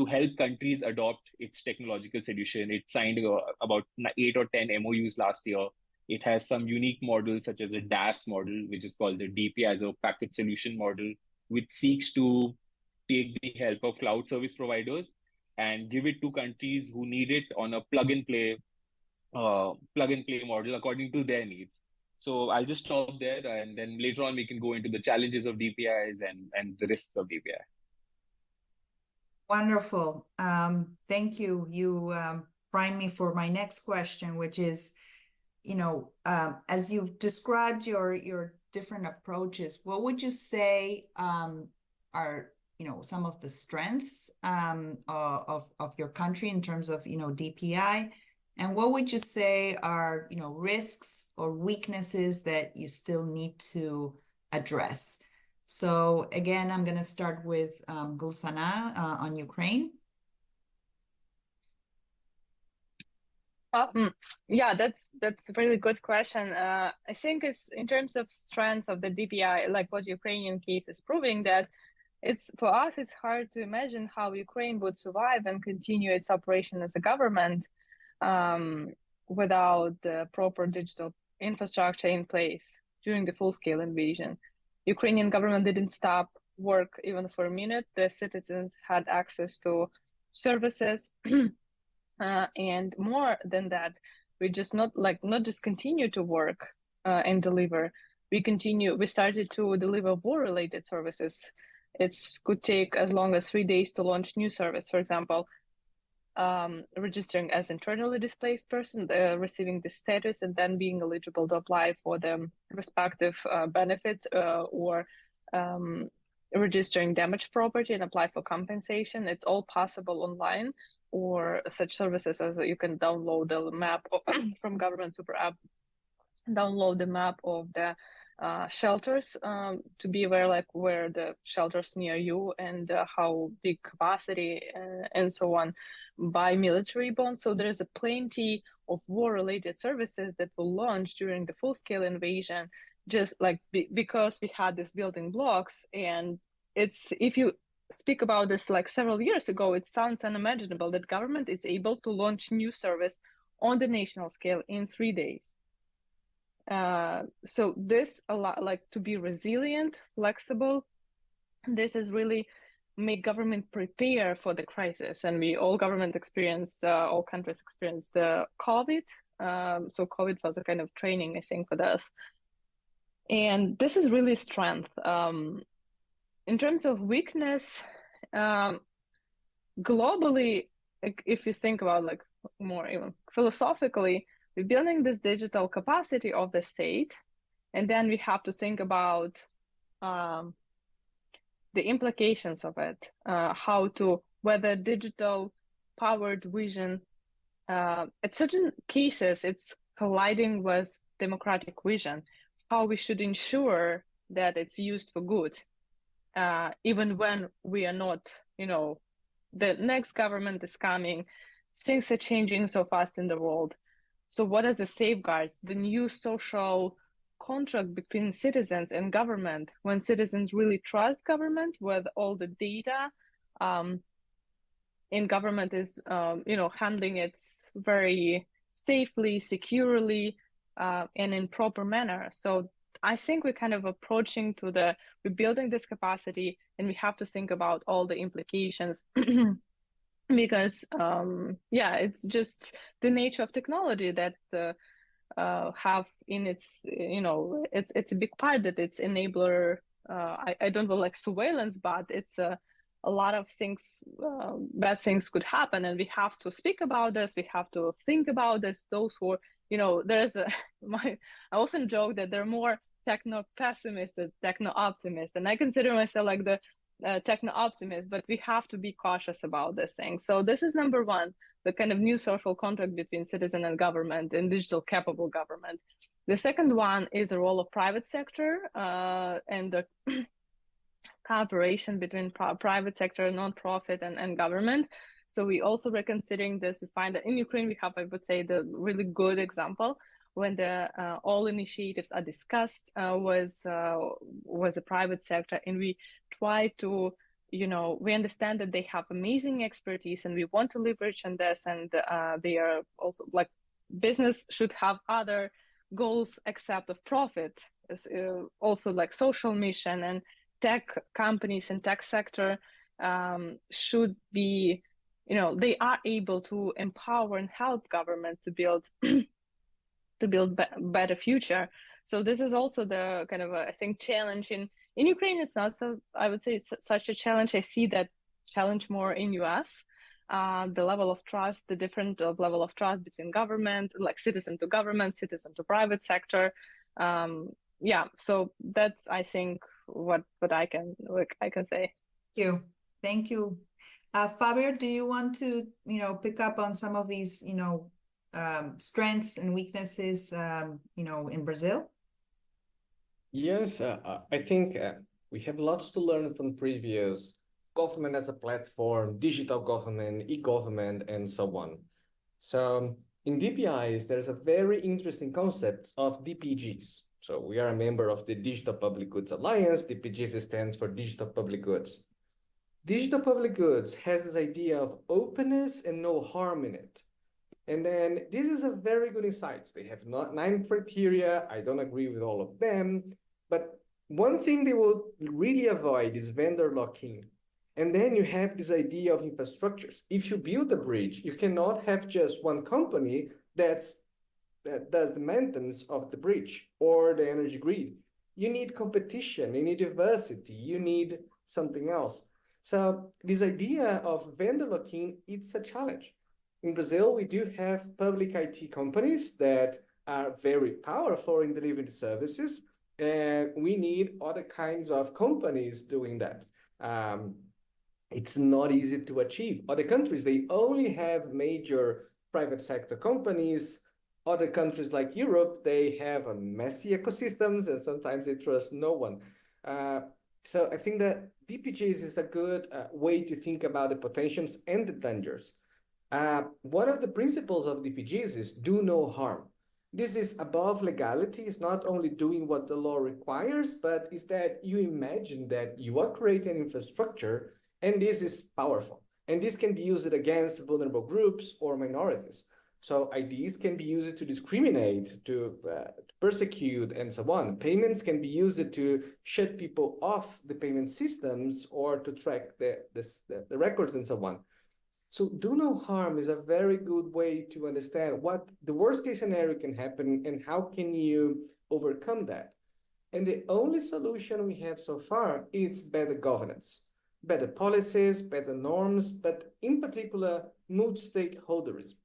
help countries adopt its technological solution. It signed about 8 or 10 MOUs last year. It has some unique models such as the DAS model, which is called the DPI as a package solution model, which seeks to take the help of cloud service providers and give it to countries who need it on a plug and play model according to their needs. So I'll just stop there, and then later on we can go into the challenges of DPIs and the risks of DPI. Wonderful. Thank you. You primed me for my next question, which is, as you described your different approaches, what would you say are some of the strengths of your country in terms of DPI, and what would you say are risks or weaknesses that you still need to address? So again, I'm going to start with Gulsana on Ukraine. Yeah, that's a really good question. I think it's in terms of strengths of the DPI, like what Ukrainian case is proving, that for us, it's hard to imagine how Ukraine would survive and continue its operation as a government without the proper digital infrastructure in place during the full-scale invasion. Ukrainian government didn't stop work even for a minute. The citizens had access to services. And more than that, we just not just continue to work and deliver. We started to deliver war-related services. It could take as long as 3 days to launch new service. For example, registering as internally displaced person, receiving the status, and then being eligible to apply for the respective benefits, or registering damaged property and apply for compensation. It's all possible online, or such services as you can download the map from government super app, download the map of the shelters to be aware where the shelters near you and how big capacity and so on, buy military bonds. So there is a plenty of war-related services that will launch during the full-scale invasion, just because we had these building blocks. And if you speak about this several years ago, it sounds unimaginable that government is able to launch new service on the national scale in 3 days. So this to be resilient, flexible. This is really make government prepare for the crisis, and all countries experienced the COVID. So COVID was a kind of training, I think, for this, and this is really strength. In terms of weakness, globally, if you think about more even philosophically, we're building this digital capacity of the state, and then we have to think about the implications of it, whether digital powered vision, at certain cases, it's colliding with democratic vision, how we should ensure that it's used for good, even when we are not, the next government is coming, things are changing so fast in the world. So what are the safeguards, the new social contract between citizens and government, when citizens really trust government with all the data, and government is, handling it very safely, securely, and in proper manner. So I think we're kind of approaching we're building this capacity, and we have to think about all the implications because, it's just the nature of technology that have in its, it's a big part that it's enabler. I don't know, surveillance, but it's a lot of things, bad things could happen, and we have to speak about this. We have to think about this. Those who, I often joke that there are more techno-pessimists than techno-optimists, and I consider myself the techno-optimist, but we have to be cautious about this thing. So this is number one, the kind of new social contract between citizen and government and digital capable government. The second one is the role of private sector and the cooperation between private sector, non-profit, and government. So we also reconsidering this. We find that in Ukraine, we have, I would say, the really good example when all initiatives are discussed with the private sector, and we try to, we understand that they have amazing expertise, and we want to leverage on this, and they are also business should have other goals except of profit, also social mission, and tech companies and tech sector should be, they are able to empower and help government to build better future. So this is also the kind of I think challenge in Ukraine. It's not so, I would say it's such a challenge. I see that challenge more in US. The level of trust, the different level of trust between government, like citizen to government, citizen to private sector. Yeah, so that's, I think, what I can say. Thank you. Fabio, do you want to, pick up on some of these, strengths and weaknesses, in Brazil? Yes, I think we have lots to learn from previous government as a platform, digital government, e-government, and so on. So in DPIs, there's a very interesting concept of DPGs. So we are a member of the Digital Public Goods Alliance. DPGs stands for Digital Public Goods. Digital public goods has this idea of openness and no harm in it. And then this is a very good insight. They have 9 criteria. I don't agree with all of them, but one thing they will really avoid is vendor lock-in. And then you have this idea of infrastructures. If you build a bridge, you cannot have just one company that does the maintenance of the bridge or the energy grid. You need competition, you need diversity, you need something else. So this idea of vendor lock-in, it's a challenge. In Brazil, we do have public IT companies that are very powerful in delivering services, and we need other kinds of companies doing that. It's not easy to achieve. Other countries, they only have major private sector companies. Other countries like Europe, they have a messy ecosystems, and sometimes they trust no one. So I think that DPGs is a good way to think about the potentials and the dangers. One of the principles of DPGs is do no harm. This is above legality. It's not only doing what the law requires, but is that you imagine that you are creating infrastructure, and this is powerful. And this can be used against vulnerable groups or minorities. So IDs can be used to discriminate, to persecute, and so on. Payments can be used to shut people off the payment systems or to track the records and so on. So do no harm is a very good way to understand what the worst case scenario can happen and how can you overcome that. And the only solution we have so far is better governance, better policies, better norms, but in particular, multi-stakeholderism.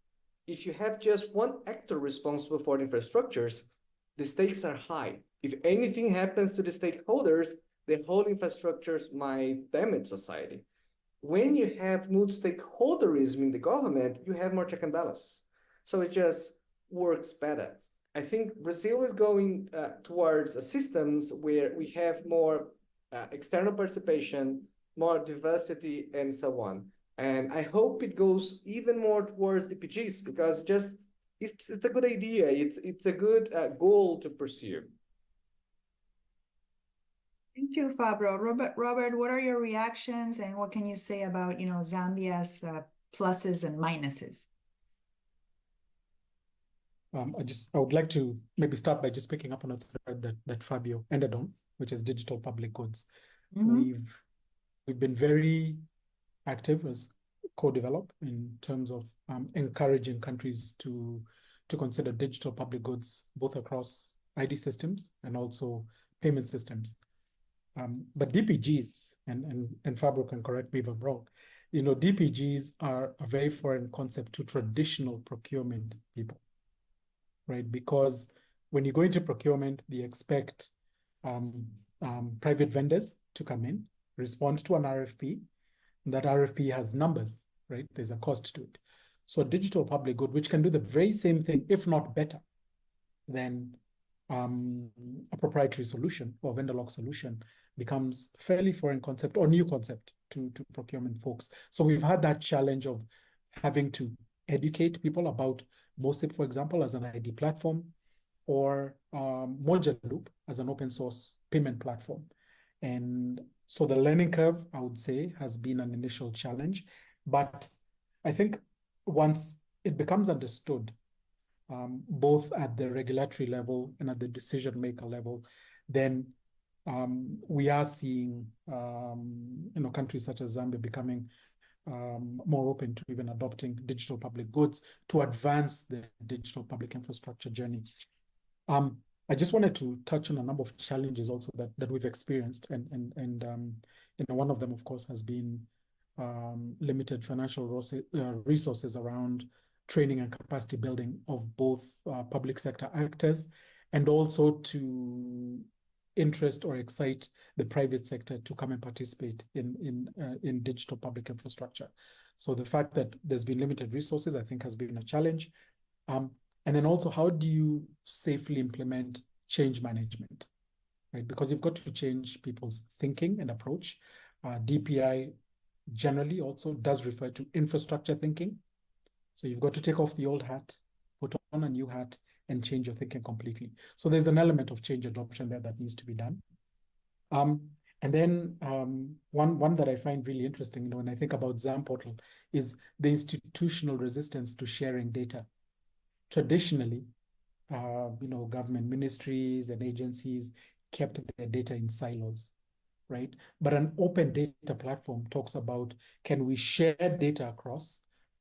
If you have just one actor responsible for the infrastructures, the stakes are high. If anything happens to the stakeholders, the whole infrastructures might damage society. When you have multi-stakeholderism in the government, you have more check and balances. So it just works better. I think Brazil is going towards systems where we have more external participation, more diversity, and so on. And I hope it goes even more towards DPGs because it's a good idea. It's a good goal to pursue. Thank you, Fabio. Robert, what are your reactions and what can you say about, Zambia's pluses and minuses? I would like to maybe start by just picking up on a thread that Fabio ended on, which is digital public goods. Mm-hmm. We've been very active as co-develop in terms of encouraging countries to consider digital public goods, both across ID systems and also payment systems. But DPGs, and Fabio can correct me if I'm wrong, DPGs are a very foreign concept to traditional procurement people, right? Because when you go into procurement, they expect private vendors to come in, respond to an RFP, and that RFP has numbers, right? There's a cost to it. So a digital public good, which can do the very same thing, if not better, than a proprietary solution or vendor lock solution, becomes fairly foreign concept or new concept to procurement folks. So we've had that challenge of having to educate people about MOSIP, for example, as an ID platform, or Moja Loop as an open source payment platform. And so the learning curve, I would say, has been an initial challenge. But I think once it becomes understood, both at the regulatory level and at the decision maker level, then we are seeing countries such as Zambia becoming more open to even adopting digital public goods to advance the digital public infrastructure journey. I just wanted to touch on a number of challenges also that we've experienced, and one of them, of course, has been limited financial resources around training and capacity building of both public sector actors, and also to interest or excite the private sector to come and participate in digital public infrastructure. So the fact that there's been limited resources, I think, has been a challenge. And then also, how do you safely implement change management, right? Because you've got to change people's thinking and approach. DPI generally also does refer to infrastructure thinking. So you've got to take off the old hat, put on a new hat, and change your thinking completely. So there's an element of change adoption there that needs to be done. And then one that I find really interesting, when I think about ZAM portal, is the institutional resistance to sharing data. Traditionally, government ministries and agencies kept their data in silos, right? But an open data platform talks about, can we share data across?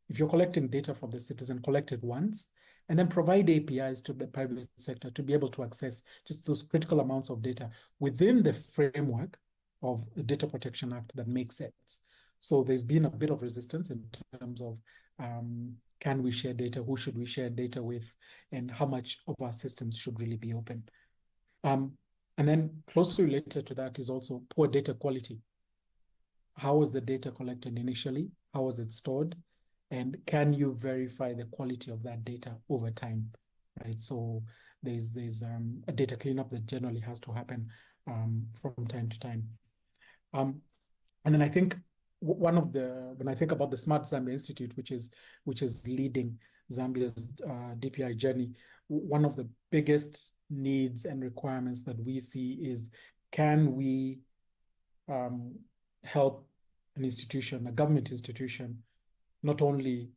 If you're collecting data from the citizen, collect it once, and then provide APIs to the private sector to be able to access just those critical amounts of data within the framework of the Data Protection Act that makes sense. So there's been a bit of resistance in terms of, can we share data? Who should we share data with? And how much of our systems should really be open? And then closely related to that is also poor data quality. How was the data collected initially? How was it stored? And can you verify the quality of that data over time, right? So there's a data cleanup that generally has to happen from time to time. And then I think when I think about the Smart Zambia Institute, which is leading Zambia's DPI journey, one of the biggest needs and requirements that we see is, can we help an institution, a government institution, not only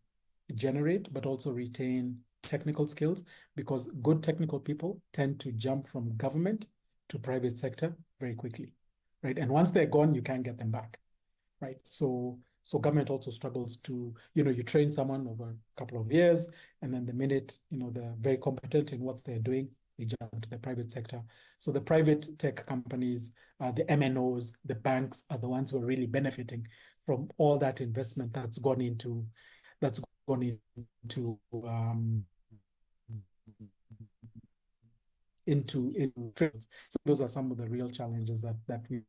generate, but also retain technical skills, because good technical people tend to jump from government to private sector very quickly, right? And once they're gone, you can't get them back, right? So government also struggles to, you train someone over a couple of years, and then the minute, they're very competent in what they're doing, they jump to the private sector. So the private tech companies, the MNOs, the banks are the ones who are really benefiting from all that investment that's gone into trades. So those are some of the real challenges that we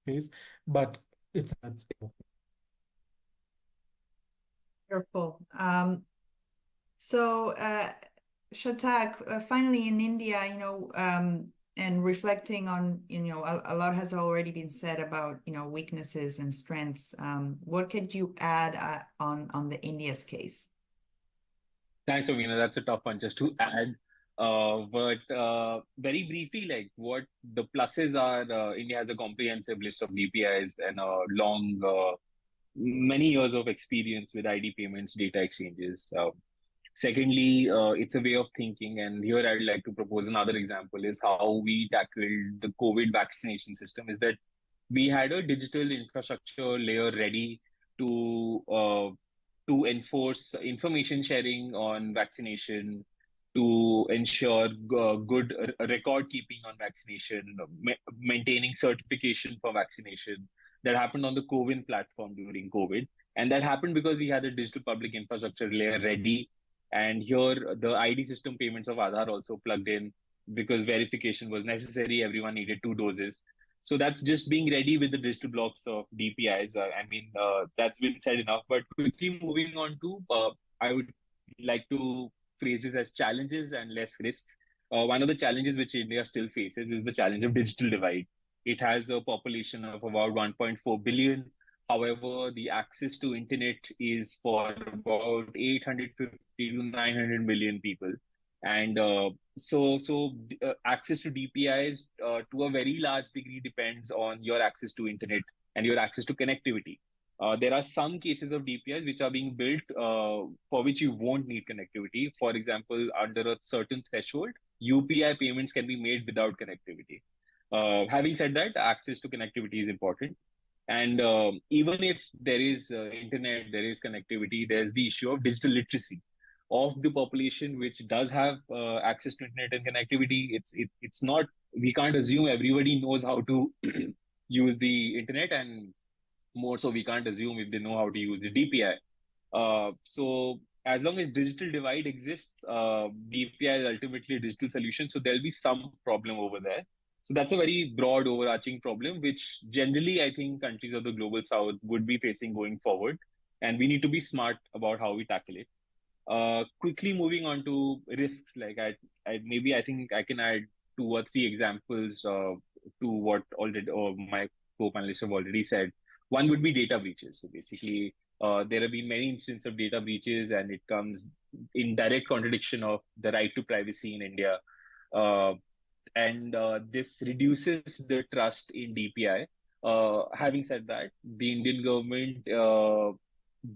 face, but it's wonderful. So Shatak, finally in India, and reflecting on, a lot has already been said about, weaknesses and strengths. What could you add on the India's case? Thanks, Omina. That's a tough one just to add. But very briefly, like what the pluses are, India has a comprehensive list of DPIs and a long, many years of experience with ID payments, data exchanges. Secondly, it's a way of thinking. And here I'd like to propose another example is how we tackled the COVID vaccination system, is that we had a digital infrastructure layer ready to enforce information sharing on vaccination, to ensure good record keeping on vaccination, maintaining certification for vaccination. That happened on the CoWIN platform during COVID. And that happened because we had a digital public infrastructure layer ready. And here the ID system payments of Aadhaar also plugged in because verification was necessary. Everyone needed 2 doses. So that's just being ready with the digital blocks of DPIs. That's been said enough. But quickly moving on to, I would like to phrase this as challenges and less risks. One of the challenges which India still faces is the challenge of digital divide. It has a population of about 1.4 billion. However, the access to internet is for about 850 to 900 million people. And access to DPIs to a very large degree depends on your access to internet and your access to connectivity. There are some cases of DPIs which are being built for which you won't need connectivity. For example, under a certain threshold, UPI payments can be made without connectivity. Having said that, access to connectivity is important. And even if there is internet, there is connectivity, there's the issue of digital literacy of the population, which does have access to internet and connectivity. It's not, we can't assume everybody knows how to use the internet, and more so we can't assume if they know how to use the DPI. So as long as digital divide exists, DPI is ultimately a digital solution. So there'll be some problem over there. So that's a very broad overarching problem, which generally I think countries of the global south would be facing going forward. And we need to be smart about how we tackle it. Quickly moving on to risks, like I think I can add 2 or 3 examples to what already my co-panelists have already said. One would be data breaches. So basically, there have been many instances of data breaches, and it comes in direct contradiction of the right to privacy in India. And this reduces the trust in DPI. Having said that, the Indian government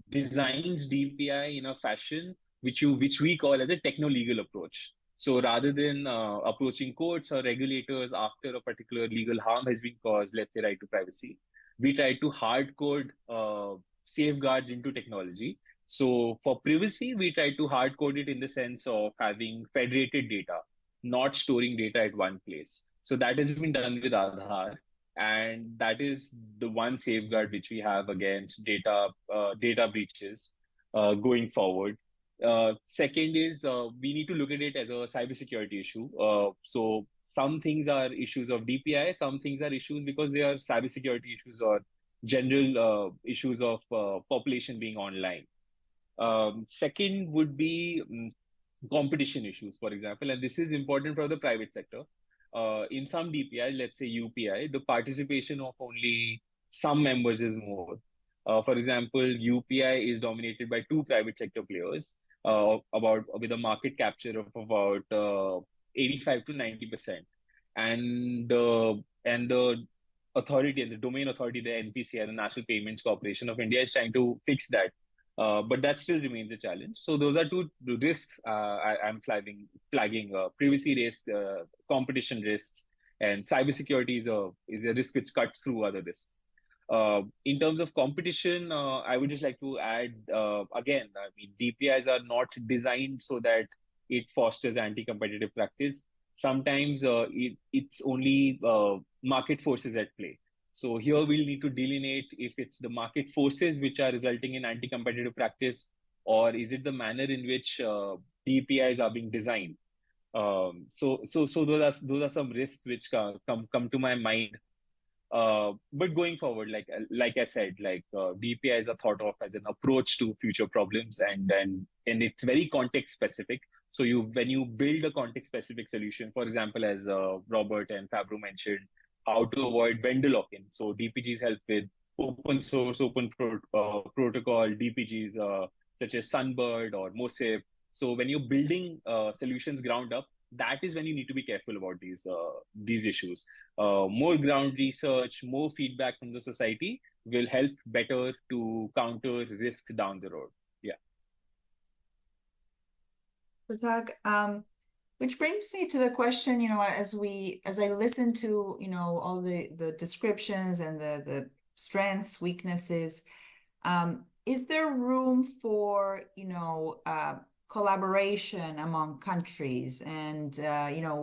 designs DPI in a fashion which we call as a techno-legal approach. So rather than approaching courts or regulators after a particular legal harm has been caused, let's say right to privacy, we try to hard code safeguards into technology. So for privacy, we try to hard code it in the sense of having federated data, not storing data at one place. So that has been done with Aadhaar. And that is the one safeguard which we have against data breaches going forward. Second is we need to look at it as a cybersecurity issue. So some things are issues of DPI, some things are issues because they are cybersecurity issues or general issues of population being online. Second would be competition issues, for example, and this is important for the private sector. In some DPIs, let's say UPI, the participation of only some members is more. For example, UPI is dominated by 2 private sector players, with a market capture of about 85 to 90%, and the authority and the domain authority, the NPCI, the National Payments Corporation of India, is trying to fix that. But that still remains a challenge. So those are 2 risks I'm flagging: privacy risk, competition risks, and cybersecurity is a risk which cuts through other risks. In terms of competition, I would just like to add, again, I mean, DPIs are not designed so that it fosters anti-competitive practice. Sometimes it's only market forces at play. So here we'll need to delineate if it's the market forces which are resulting in anti-competitive practice, or is it the manner in which DPIs are being designed. So those are some risks which come to my mind. But going forward, like I said, DPIs are thought of as an approach to future problems, and it's very context specific. So when you build a context specific solution, for example, as Robert and Fabro mentioned, how to avoid vendor lock-in. So DPGs help with open source, protocol DPGs such as Sunbird or Mosip. So when you're building solutions ground up, that is when you need to be careful about these issues. More ground research, more feedback from the society will help better to counter risks down the road. Yeah. Pratag, which brings me to the question, as I listen to, all the descriptions and the strengths, weaknesses, is there room for, collaboration among countries? And,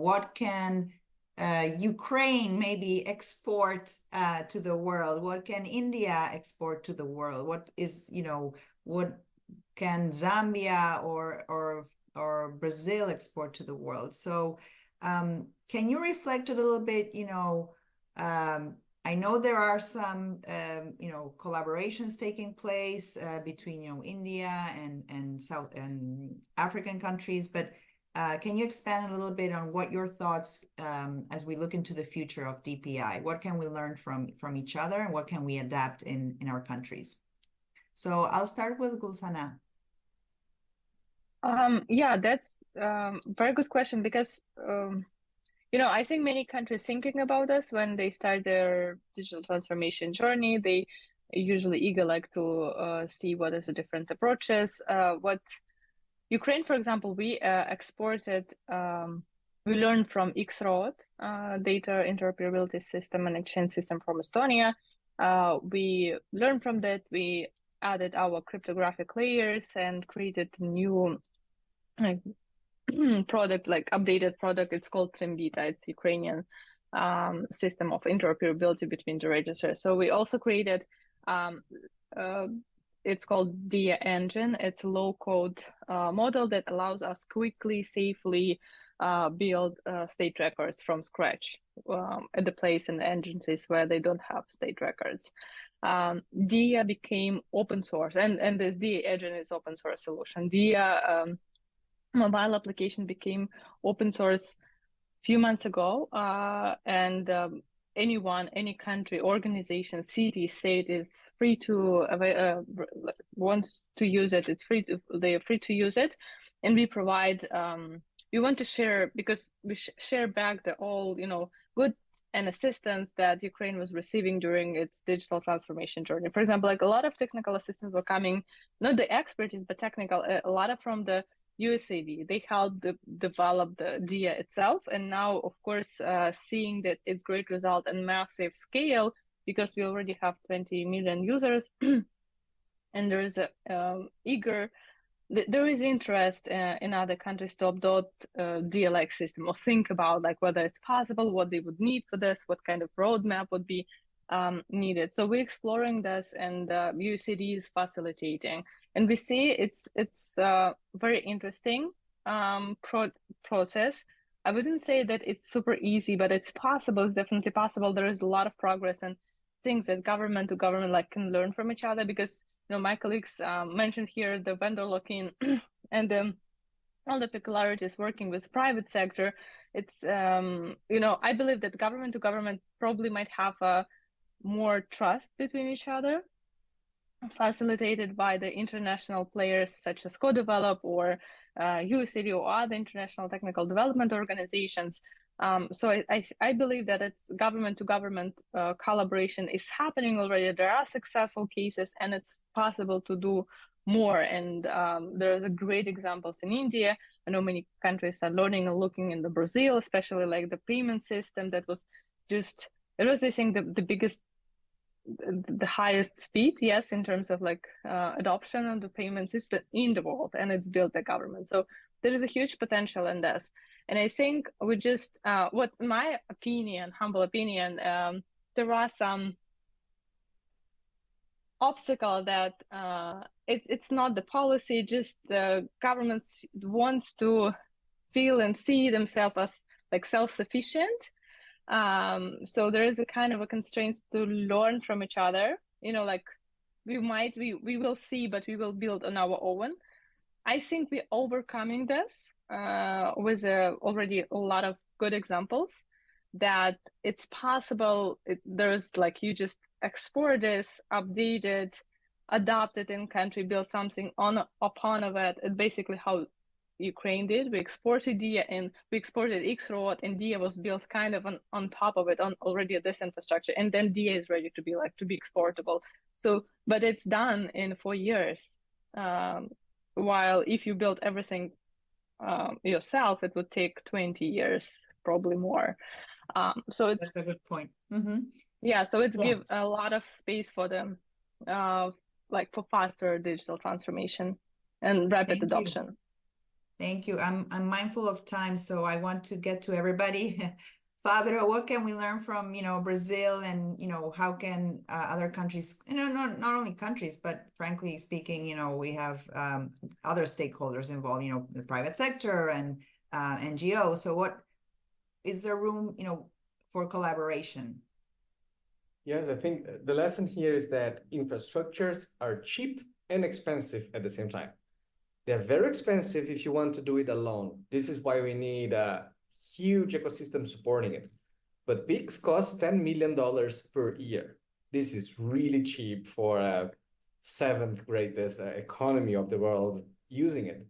what can Ukraine maybe export to the world? What can India export to the world? What can Zambia or Brazil export to the world? So can you reflect a little bit, I know there are some, collaborations taking place between, India and South and African countries, but can you expand a little bit on what your thoughts as we look into the future of DPI? What can we learn from each other, and what can we adapt in our countries? So I'll start with Gulsana. Yeah, that's a very good question, because I think many countries thinking about this when they start their digital transformation journey, they usually eager to see what is the different approaches. What Ukraine, for example, we exported, we learned from XROAD, data interoperability system and exchange system from Estonia. We learned from that. We added our cryptographic layers and created a new product, updated product. It's called Trimbita. It's Ukrainian system of interoperability between the registers. So we also created, it's called DIA Engine. It's a low-code model that allows us quickly, safely build state records from scratch at the place and the agencies where they don't have state records. DIA became open source, and this DIA Engine is open source solution. DIA mobile application became open source few months ago, and anyone, any country, organization, city, state is free to wants to use it. It's free to, they are free to use it, and we provide. We want to share, because we share back the all goods and assistance that Ukraine was receiving during its digital transformation journey. For example, like a lot of technical assistance were coming, not the expertise but technical. A lot of from the USAID. They helped develop the DIA itself, and now, of course, seeing that it's great result and massive scale, because we already have 20 million users, and there is a there is interest in other countries to adopt DIA-like system, or think about like whether it's possible, what they would need for this, what kind of roadmap would be needed. So we're exploring this, and USAID is facilitating, and we see it's very interesting process. I wouldn't say that it's super easy, but it's possible. It's definitely possible. There is a lot of progress and things that government to government like can learn from each other, because my colleagues mentioned here the vendor lock-in and all the peculiarities working with private sector. It's I believe that government to government probably might have a more trust between each other, facilitated by the international players such as Co-Develop or USAID or other international technical development organizations. So I believe that it's government to government collaboration is happening already. There are successful cases, and it's possible to do more. And there are great examples in India. I know many countries are learning and looking in the Brazil, especially like the payment system that was just, it was, I think, the biggest, the highest speed, yes, in terms of like adoption of the payment system in the world, and it's built by government. So there is a huge potential in this. And I think we just, what my opinion, humble opinion, there are some obstacle that it's not the policy, just the governments wants to feel and see themselves as like self-sufficient. So there is a kind of a constraint to learn from each other, like we will see, but we will build on our own. I think we're overcoming this with already a lot of good examples that it's possible. There's like, you just export this, update it, adopt it in country, build something upon of it. It's basically how Ukraine did. We exported DIA, and we exported Xroad, and DIA was built kind of on top of it, on already this infrastructure, and then DIA is ready to be exportable. So, but it's done in 4 years. While if you build everything yourself, it would take 20 years, probably more. So that's a good point. Mm-hmm. Yeah, so it's give a lot of space for them, like for faster digital transformation and rapid adoption. Thank you. I'm mindful of time, so I want to get to everybody. Father, what can we learn from Brazil, and how can other countries, not only countries, but frankly speaking, we have other stakeholders involved, the private sector and NGOs. So what is there room, for collaboration? Yes, I think the lesson here is that infrastructures are cheap and expensive at the same time. They're very expensive if you want to do it alone. This is why we need a huge ecosystem supporting it. But PICs cost $10 million per year. This is really cheap for a 7th greatest economy of the world using it.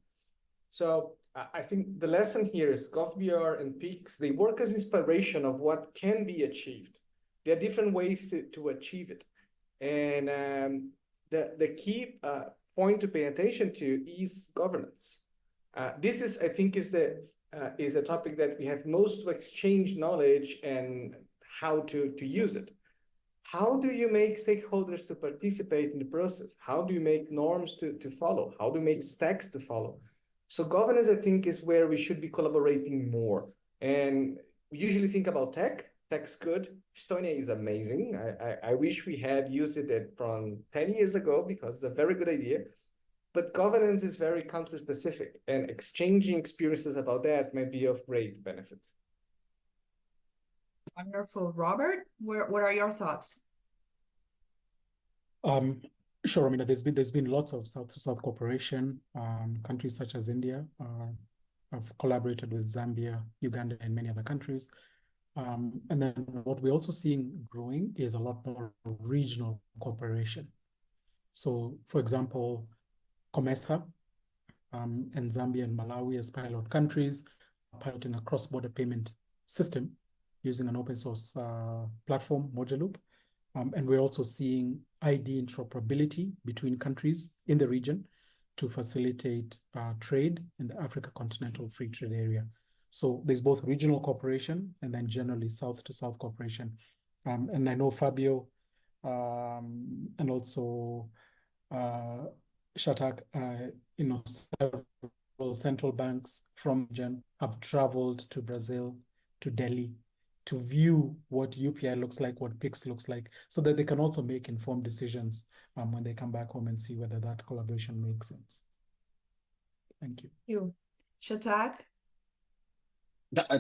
So I think the lesson here is GovBR and PICs, they work as inspiration of what can be achieved. There are different ways to achieve it. And the key point to pay attention to is governance. This is, I think, is a topic that we have most to exchange knowledge and how to use it. How do you make stakeholders to participate in the process? How do you make norms to follow? How do you make stacks to follow? So governance, I think, is where we should be collaborating more. And we usually think about tech, Tech's good. Estonia is amazing. I wish we had used it from 10 years ago because it's a very good idea. But governance is very country specific, and exchanging experiences about that may be of great benefit. Wonderful. Robert, what are your thoughts? Sure, Romina, there's been lots of South-to-South cooperation. Countries such as India have collaborated with Zambia, Uganda, and many other countries. And then what we're also seeing growing is a lot more regional cooperation. So, for example, COMESA and Zambia and Malawi as pilot countries are piloting a cross-border payment system using an open source platform, Mojaloop. And we're also seeing ID interoperability between countries in the region to facilitate trade in the Africa Continental Free Trade Area. So there's both regional cooperation and then generally South-to-South cooperation. And I know Fabio and also Shatak, several central banks from region have traveled to Brazil, to Delhi, to view what UPI looks like, what PIX looks like, so that they can also make informed decisions when they come back home and see whether that collaboration makes sense. Thank you. You, Shatak?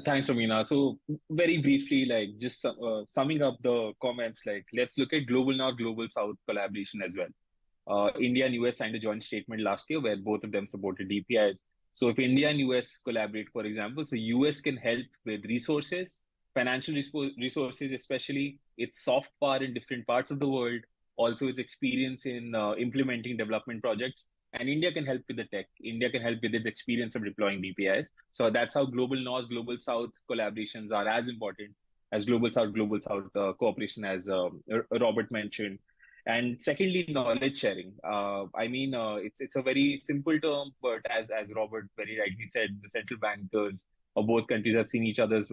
Thanks, Romina. So very briefly, like just summing up the comments, like let's look at global north, global south collaboration as well. India and US signed a joint statement last year where both of them supported DPIs. So if India and US collaborate, for example, so US can help with resources, financial resources, especially its soft power in different parts of the world, also its experience in implementing development projects. And India can help with the tech. India can help with its experience of deploying DPIs. So that's how global north, global south collaborations are as important as global south cooperation, as Robert mentioned. And secondly, knowledge sharing. It's a very simple term, but as Robert very rightly said, the central bankers of both countries have seen each other's.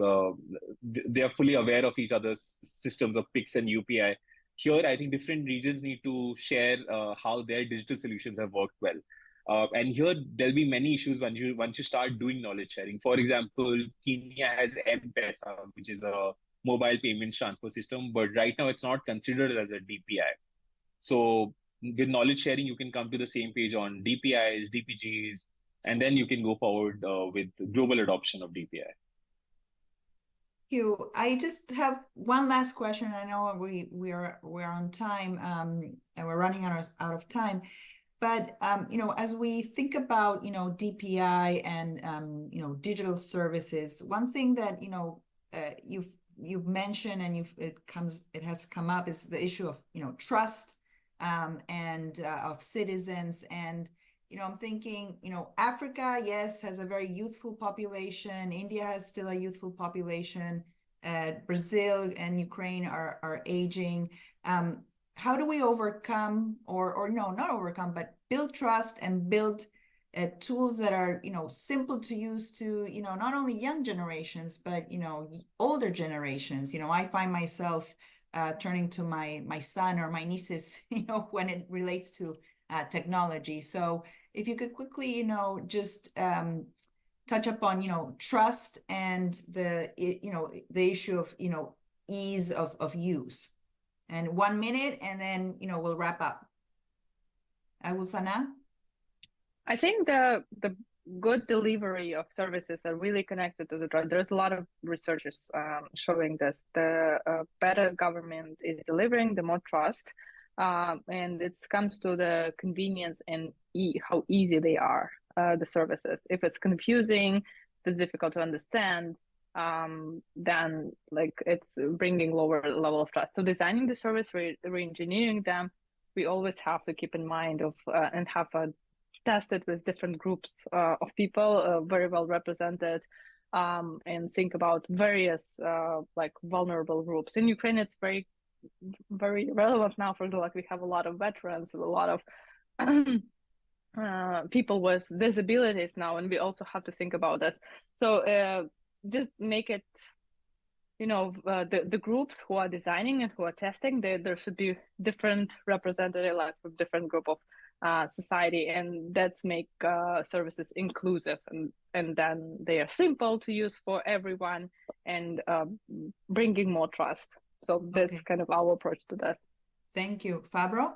They are fully aware of each other's systems of PIX and UPI. Here, I think different regions need to share how their digital solutions have worked well. And here, there'll be many issues once you start doing knowledge sharing. For example, Kenya has M-Pesa, which is a mobile payments transfer system, but right now it's not considered as a DPI. So with knowledge sharing, you can come to the same page on DPIs, DPGs, and then you can go forward with global adoption of DPI. You, I just have one last question. I know we're on time and we're running out of time, but as we think about DPI and digital services, one thing that you've mentioned and it has come up is the issue of trust and of citizens. And I'm thinking, Africa, yes, has a very youthful population. India has still a youthful population. Brazil and Ukraine are aging. How do we overcome, or no, not overcome, but build trust and build tools that are, simple to use to, not only young generations, but, older generations. I find myself turning to my son or my nieces, when it relates to technology. So if you could quickly, just touch upon, trust and the issue of, ease of use. And 1 minute, and then, we'll wrap up. Agusana? I think the good delivery of services are really connected to the trust. There's a lot of researchers showing this. The better government is delivering, the more trust. And it comes to the convenience and how easy they are, the services. If it's confusing, if it's difficult to understand, then it's bringing lower level of trust. So designing the service, re-engineering them, we always have to keep in mind and have tested with different groups of people, very well represented, and think about various vulnerable groups. In Ukraine, it's very relevant now. For example, we have a lot of veterans, a lot of people with disabilities now, and we also have to think about this. So just make it, the groups who are designing and who are testing, there should be different representative, from different group of society, and that's make services inclusive, and then they are simple to use for everyone, and bringing more trust. So that's kind of our approach to that. Thank you. Fabro?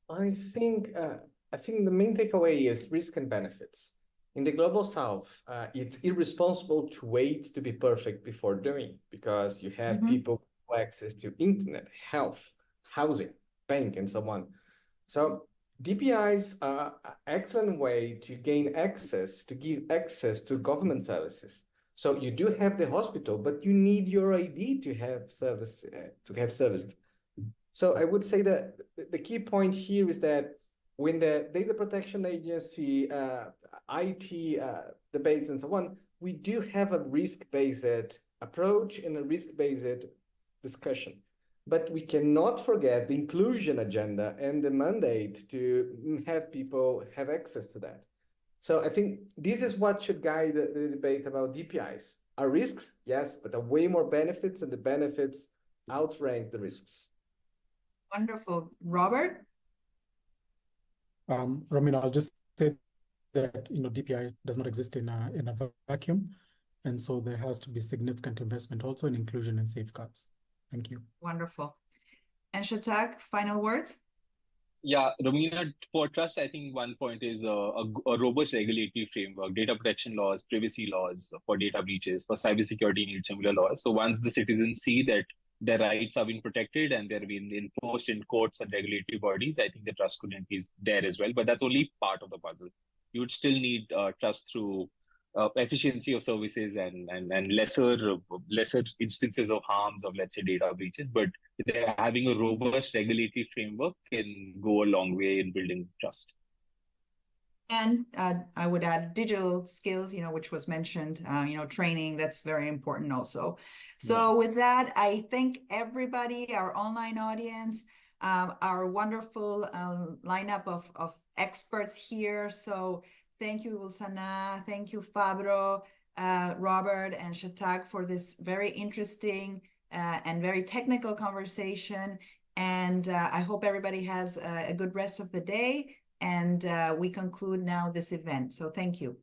I think the main takeaway is risk and benefits. In the Global South, it's irresponsible to wait to be perfect before doing, because you have people with access to internet, health, housing, bank, and so on. So DPIs are an excellent way to gain access, to give access to government services. So you do have the hospital, but you need your ID to have service, serviced. So I would say that the key point here is that when the Data Protection Agency, IT debates and so on, we do have a risk-based approach and a risk-based discussion. But we cannot forget the inclusion agenda and the mandate to have people have access to that. So I think this is what should guide the debate about DPIs. Are risks? Yes, but are way more benefits, and the benefits outrank the risks. Wonderful. Robert? Romina, I'll just say that DPI does not exist in a vacuum, and so there has to be significant investment also in inclusion and safeguards. Thank you. Wonderful. And Shatak, final words? Yeah, Romina, for trust, I think one point is a robust regulatory framework. Data protection laws, privacy laws for data breaches, for cybersecurity need similar laws. So once the citizens see that their rights are being protected and they're being enforced in courts and regulatory bodies, I think the trust could increase there as well. But that's only part of the puzzle. You would still need trust through efficiency of services and lesser instances of harms of, let's say, data breaches. But having a robust regulatory framework can go a long way in building trust. And I would add digital skills, which was mentioned, training, that's very important also. So with that, I thank everybody, our online audience, our wonderful lineup of experts here. So thank you, Ulsana. Thank you, Fabro, Robert, and Shatak for this very interesting and very technical conversation. And I hope everybody has a good rest of the day. And we conclude now this event. So thank you.